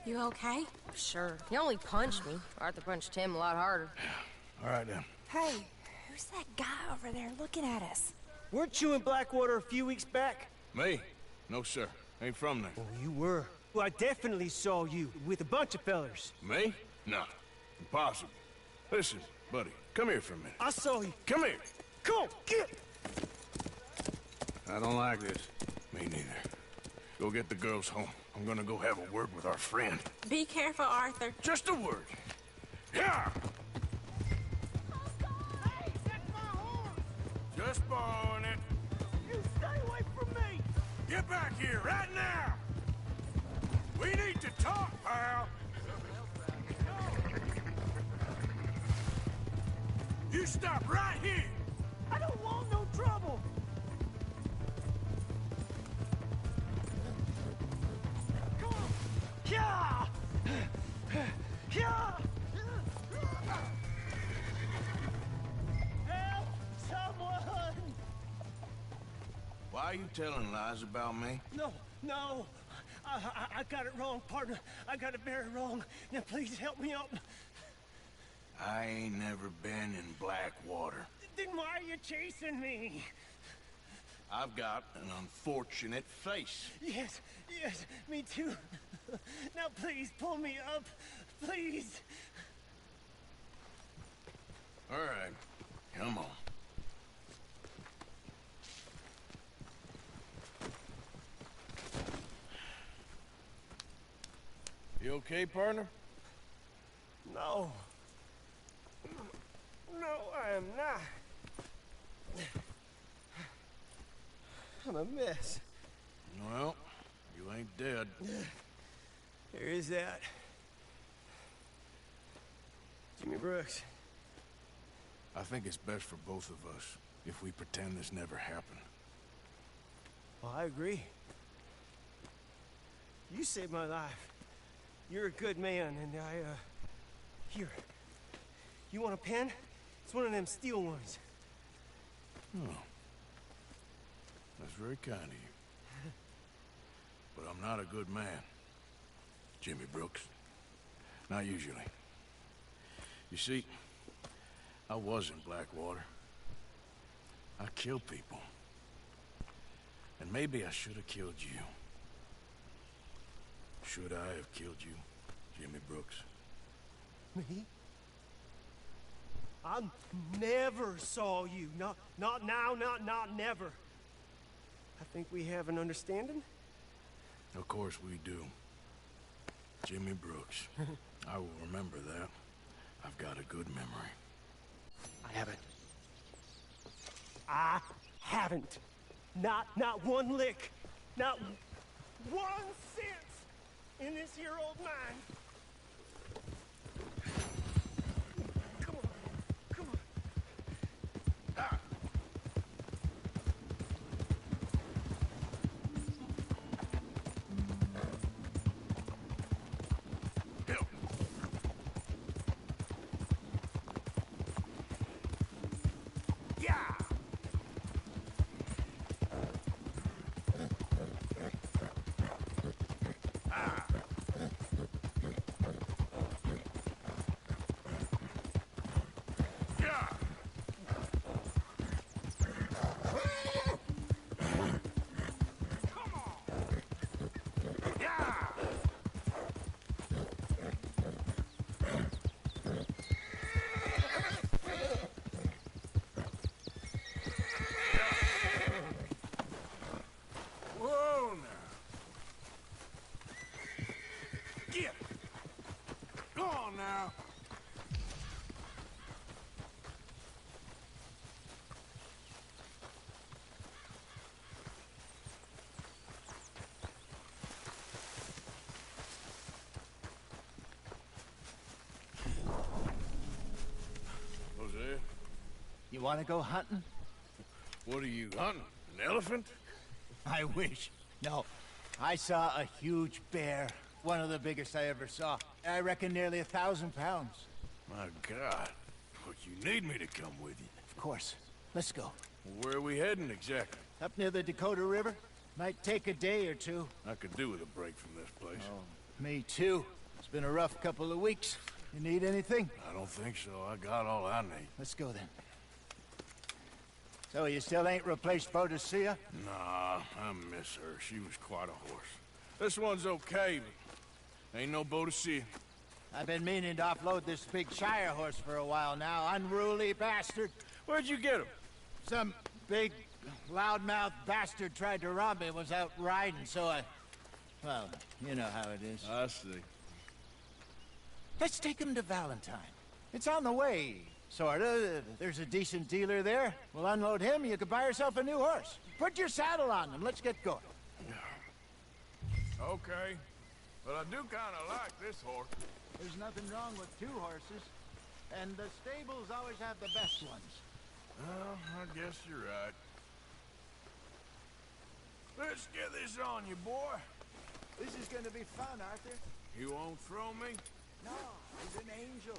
You okay? Sure. He only punched me. Arthur punched him a lot harder. All right, then. Hey, who's that guy over there looking at us? Weren't you in Blackwater a few weeks back? Me? No, sir. Ain't from there. Oh, you were. Well, I definitely saw you with a bunch of fellers. Me? No. Impossible. Listen, buddy, come here for a minute. I saw you. Come here. Come on, get! I don't like this. Me neither. Go get the girls home. I'm gonna go have a word with our friend. Be careful, Arthur. Just a word. Yeah! Hey, that's my horse! Just borrowing it. You stay away from me! Get back here right now! We need to talk, pal! You stop right here! I don't want no trouble! Come on! Yeah! Yeah! Help! Someone! Why are you telling lies about me? No! I got it wrong, partner. I got it very wrong. Now please help me up. I ain't never been in Blackwater. Then why are you chasing me? I've got an unfortunate face. Yes, yes, me too. Now please, pull me up. Please. All right, come on. You okay, partner? No. No, I am not. I'm a mess. Well, you ain't dead. There is that. Jimmy Brooks. I think it's best for both of us if we pretend this never happened. Well, I agree. You saved my life. You're a good man, and here. You want a pen? It's one of them steel ones. Oh. That's very kind of you. But I'm not a good man, Jimmy Brooks. Not usually. You see, I was in Blackwater. I killed people. And maybe I should have killed you. Should I have killed you, Jimmy Brooks? Me? I never saw you. Not now, not never. I think we have an understanding? Of course we do. Jimmy Brooks. I will remember that. I've got a good memory. I haven't. Not one lick. Not 1 cent in this here old mine. Come on. Come on. Ah. Now. Jose? You want to go hunting? What are you hunting? An elephant? I wish. No. I saw a huge bear. One of the biggest I ever saw. I reckon nearly 1,000 pounds. My God. Look, you need me to come with you. Of course. Let's go. Well, where are we heading exactly? Up near the Dakota River. Might take a day or two. I could do with a break from this place. Oh, me too. It's been a rough couple of weeks. You need anything? I don't think so. I got all I need. Let's go then. So you still ain't replaced Boadicea? Nah, I miss her. She was quite a horse. This one's okay, but ain't no Boadicea. I've been meaning to offload this big Shire horse for a while now. Unruly bastard. Where'd you get him? Some big, loudmouth bastard tried to rob me, was out riding, so I... Well, you know how it is. I see. Let's take him to Valentine. It's on the way, sorta. There's a decent dealer there. We'll unload him, you could buy yourself a new horse. Put your saddle on him, let's get going. Okay, but I do kind of like this horse. There's nothing wrong with two horses, and the stables always have the best ones. Well, I guess you're right. Let's get this on you, boy. This is gonna be fun, Arthur. You won't throw me? No, he's an angel,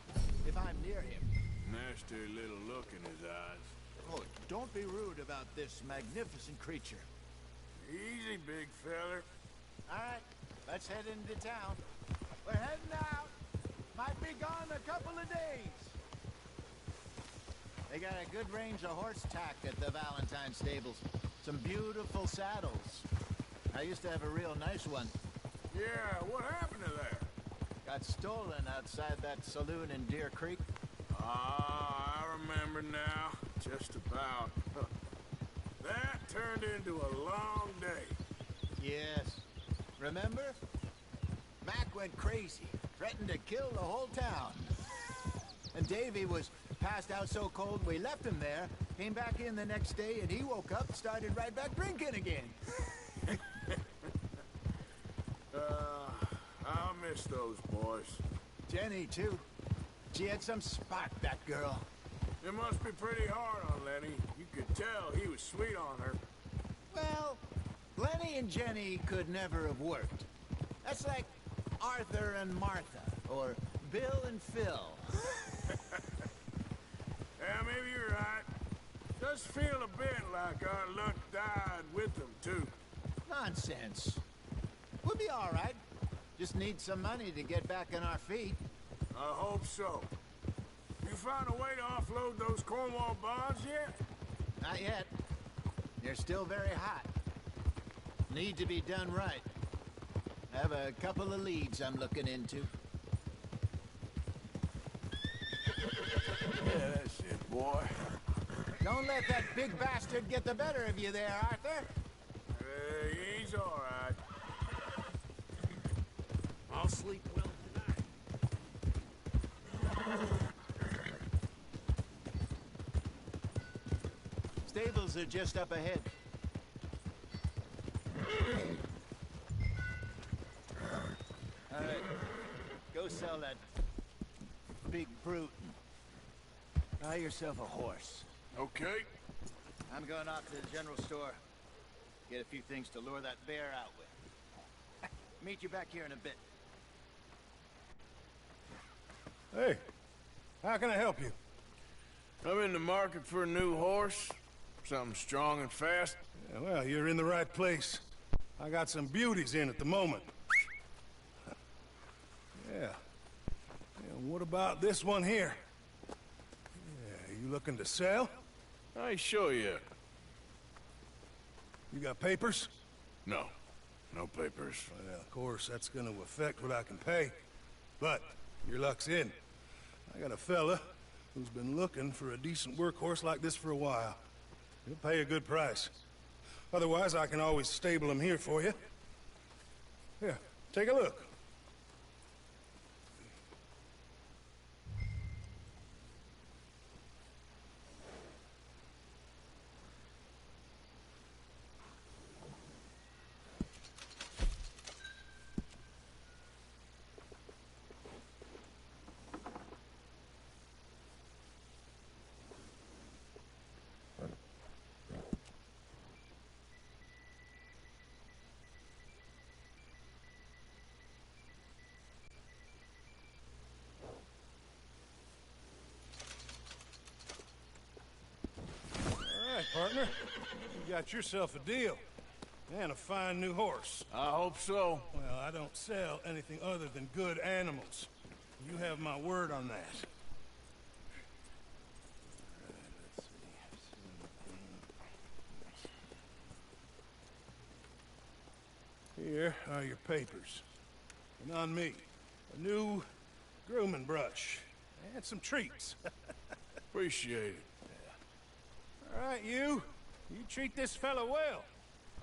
if I'm near him. Nasty little look in his eyes. Oh, don't be rude about this magnificent creature. Easy, big feller. All right, let's head into town. We're heading out. Might be gone a couple of days. They got a good range of horse tack at the Valentine stables. Some beautiful saddles. I used to have a real nice one. Yeah, what happened to that? Got stolen outside that saloon in Deer Creek. Ah, I remember now. Just about. That turned into a long day. Yes. Remember? Mac went crazy, threatened to kill the whole town. And Davy was passed out so cold we left him there, came back in the next day, and he woke up, started right back drinking again. I'll miss those boys. Jenny, too. She had some spark, that girl. It must be pretty hard on Lenny. You could tell he was sweet on her. Well, Lenny and Jenny could never have worked. That's like Arthur and Martha, or Bill and Phil. Yeah, maybe you're right. Does feel a bit like our luck died with them, too. Nonsense. We'll be all right. Just need some money to get back on our feet. I hope so. You found a way to offload those Cornwall bonds yet? Not yet. They're still very hot. Need to be done right. I have a couple of leads I'm looking into. Yeah, that's it, boy. Don't let that big bastard get the better of you there, Arthur. He's all right. I'll sleep well tonight. Stables are just up ahead. All right, go sell that big brute. Buy yourself a horse. Okay. I'm going off to the general store. Get a few things to lure that bear out with. Meet you back here in a bit. Hey, how can I help you? I'm in the market for a new horse. Something strong and fast. Yeah, well, you're in the right place. I got some beauties in at the moment. Yeah. What about this one here? Yeah, you looking to sell? I ain't sure yet. You got papers? No. No papers. Well, of course, that's gonna affect what I can pay. But your luck's in. I got a fella who's been looking for a decent workhorse like this for a while. He'll pay a good price. Otherwise, I can always stable him here for you. Here, take a look. Partner, you got yourself a deal. And a fine new horse. I hope so. Well, I don't sell anything other than good animals. You have my word on that. Here are your papers. And on me, a new grooming brush. And some treats. Appreciate it. All right, you treat this fella well.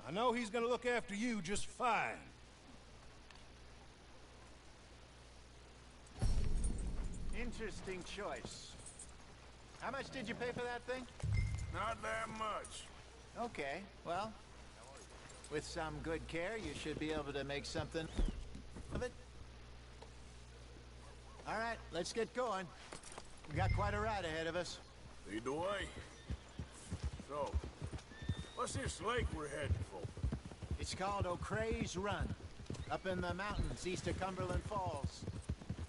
I know he's gonna look after you just fine. Interesting choice. How much did you pay for that thing? Not that much. Okay, well, with some good care, you should be able to make something of it. All right, let's get going. We got quite a ride ahead of us. Lead the way. So, what's this lake we're heading for? It's called O'Creagh's Run, up in the mountains east of Cumberland Falls.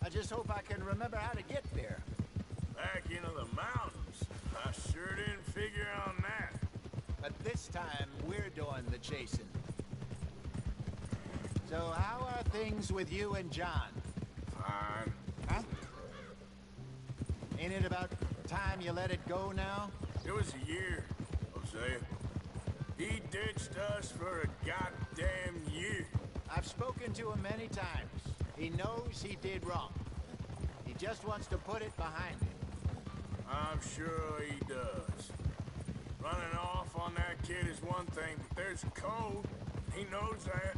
I just hope I can remember how to get there. Back into the mountains? I sure didn't figure on that. But this time, we're doing the chasing. So how are things with you and John? Fine. Huh? Ain't it about time you let it go now? It was a year, Hosea. He ditched us for a goddamn year. I've spoken to him many times. He knows he did wrong. He just wants to put it behind him. I'm sure he does. Running off on that kid is one thing, but there's a code. He knows that.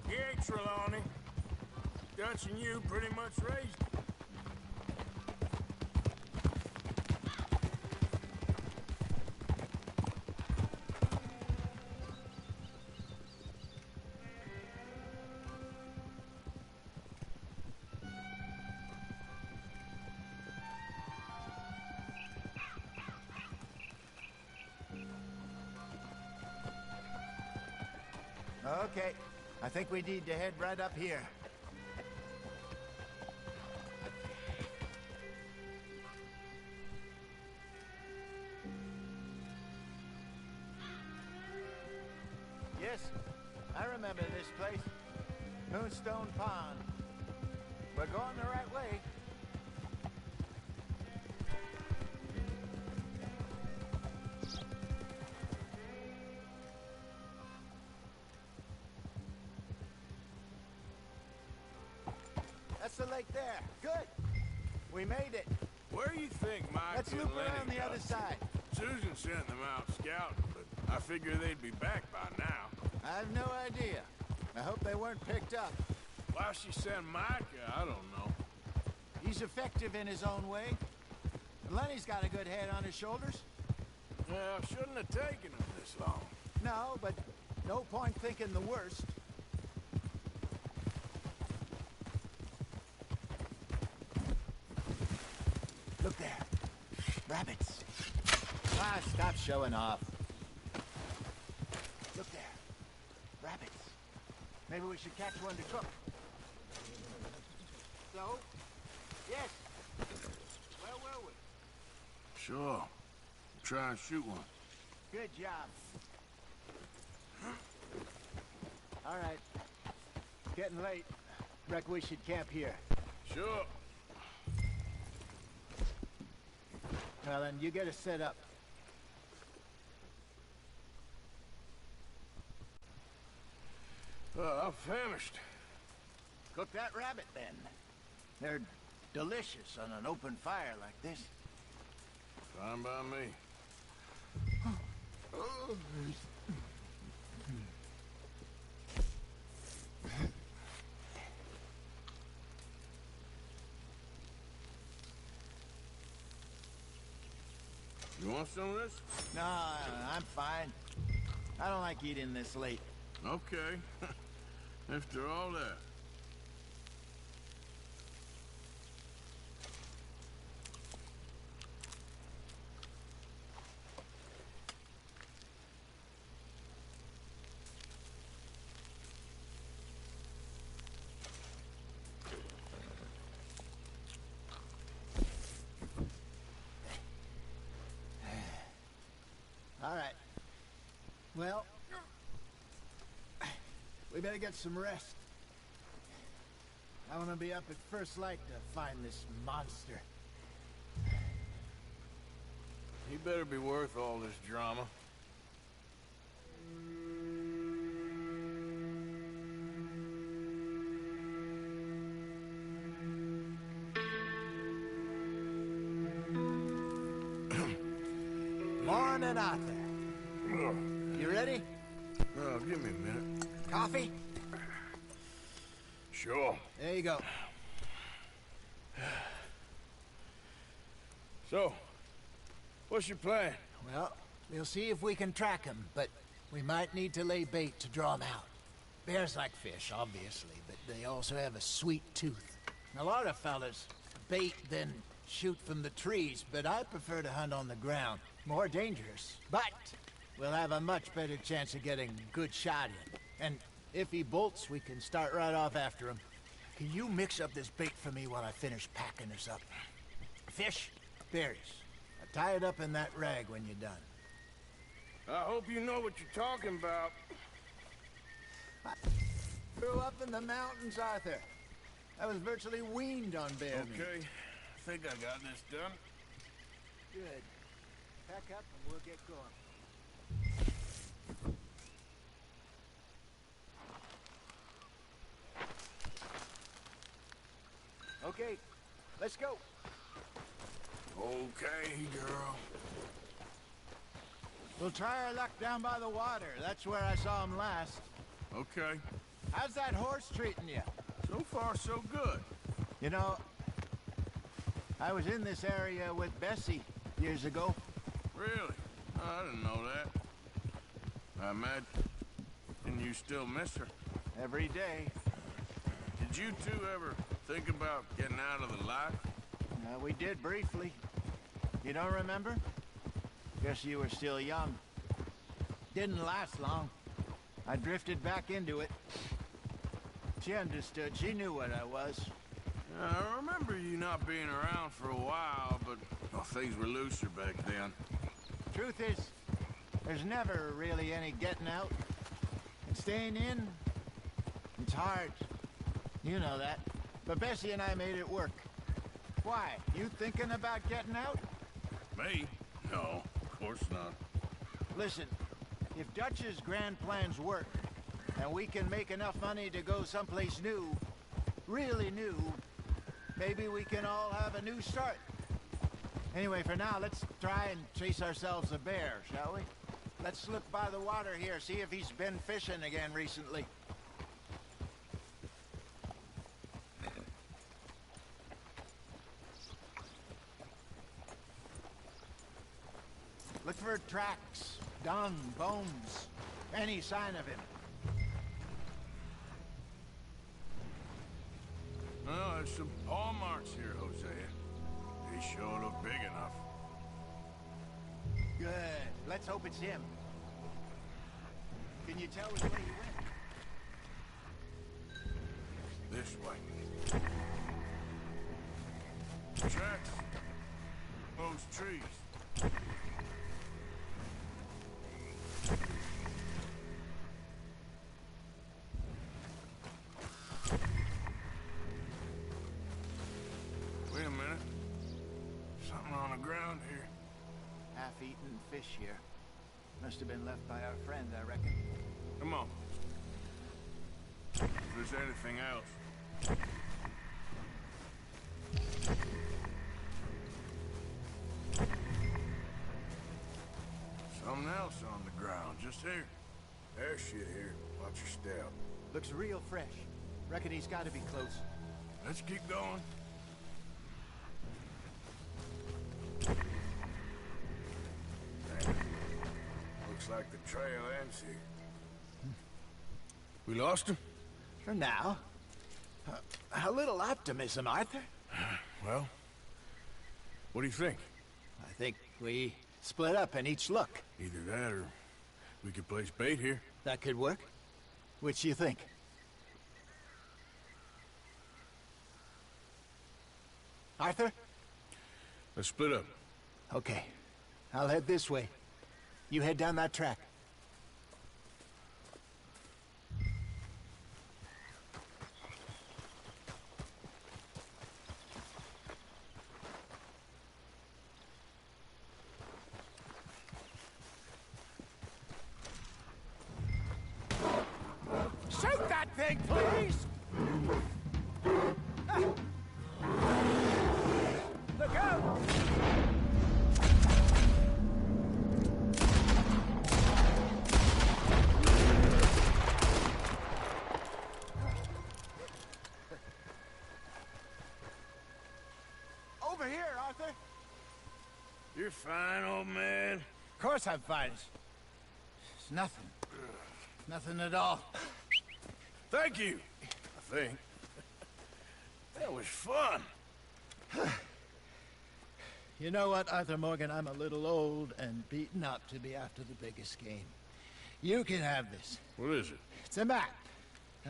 He ain't Trelawney. Dutch and you pretty much raised him. Okay, I think we need to head right up here. Yes, I remember this place. Moonstone Pond. We're going the right way. That's the lake there. Good. We made it. Where do you think Mike Let's and loop Lenny around the got? other side. Susan sent them out scouting, but I figure they'd be back by now. I have no idea. I hope they weren't picked up. Why she sent Micah, I don't know. He's effective in his own way. Lenny's got a good head on his shoulders. Well, shouldn't have taken him this long. No, but no point thinking the worst. Look there. Rabbits. Ah, stop showing off. Look there. Rabbits. Maybe we should catch one to cook. So, yes. Where were we? Sure. Try and shoot one. Good job. All right. It's getting late. Reckon we should camp here. Sure. Well, then, you get us set up. I'm famished. Cook that rabbit, then. They're delicious on an open fire like this. Fine by me. You want some of this? No, I'm fine. I don't like eating this late. Okay. After all that. All right. Well, we better get some rest. I want to be up at first light to find this monster. He better be worth all this drama. Morning, Arthur. You ready? Give me a minute. Coffee? Sure. There you go. So, what's your plan? Well, we'll see if we can track him, but we might need to lay bait to draw him out. Bears like fish, obviously, but they also have a sweet tooth. A lot of fellas bait, then shoot from the trees, but I prefer to hunt on the ground. More dangerous, but we'll have a much better chance of getting a good shot in. And if he bolts, we can start right off after him. Can you mix up this bait for me while I finish packing this up? Fish, berries. Tie it up in that rag when you're done. I hope you know what you're talking about. I grew up in the mountains, Arthur. I was virtually weaned on bear meat. Okay, I think I got this done. Good. Pack up and we'll get going. Okay, let's go. Okay, girl. We'll try our luck down by the water. That's where I saw him last. Okay. How's that horse treating you? So far, so good. You know, I was in this area with Bessie years ago. Really? I didn't know that. I imagine you still miss her. Every day. Did you two ever think about getting out of the life? We did briefly. You don't remember? Guess you were still young. Didn't last long. I drifted back into it. She understood. She knew what I was. I remember you not being around for a while, but well, things were looser back then. Truth is, there's never really any getting out. And staying in, it's hard. You know that. But Bessie and I made it work. Why? You thinking about getting out? Me? No, of course not. Listen, if Dutch's grand plans work, and we can make enough money to go someplace new, really new, maybe we can all have a new start. Anyway, for now, let's try and chase ourselves a bear, shall we? Let's look by the water here, see if he's been fishing again recently. Look for tracks, dung, bones, any sign of him. Well, there's some paw marks here, Hosea. They sure look big enough. Good. Let's hope it's him. Can you tell which way he went? This way. Tracks. Those trees. Wait a minute. Something on the ground here. Half-eaten fish here. Must have been left by our friend, I reckon. Come on. If there's anything else. Something else on the ground, just here. There's shit here. Watch your step. Looks real fresh. Reckon he's got to be close. Let's keep going. Looks like the trail ends here. We lost him? For now. A little optimism, Arthur. Well, what do you think? I think we split up and each look. Either that or we could place bait here. That could work. Which you think? Arthur? Let's split up. Okay. I'll head this way. You head down that track. Shoot that thing, please! Look out! Over here, Arthur. You're fine, old man. Of course I'm fine. It's nothing. Nothing at all. Thank you, I think. That was fun. You know what, Arthur Morgan? I'm a little old and beaten up to be after the biggest game. You can have this. What is it? It's a map.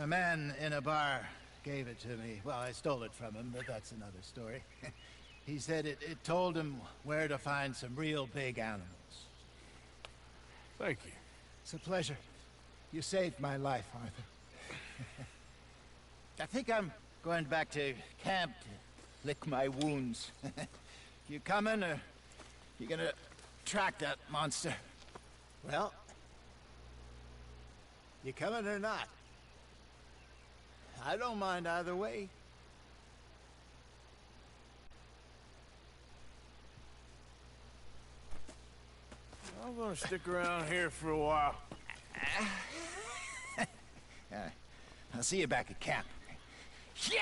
A man in a bar gave it to me. Well, I stole it from him, but that's another story. He said it told him where to find some real big animals. Thank you. It's a pleasure. You saved my life, Arthur. I think I'm going back to camp to lick my wounds. You coming, or you gonna track that monster? Well, You coming or not? I don't mind either way. I'm gonna stick around here for a while. I'll see you back at camp. Yeah!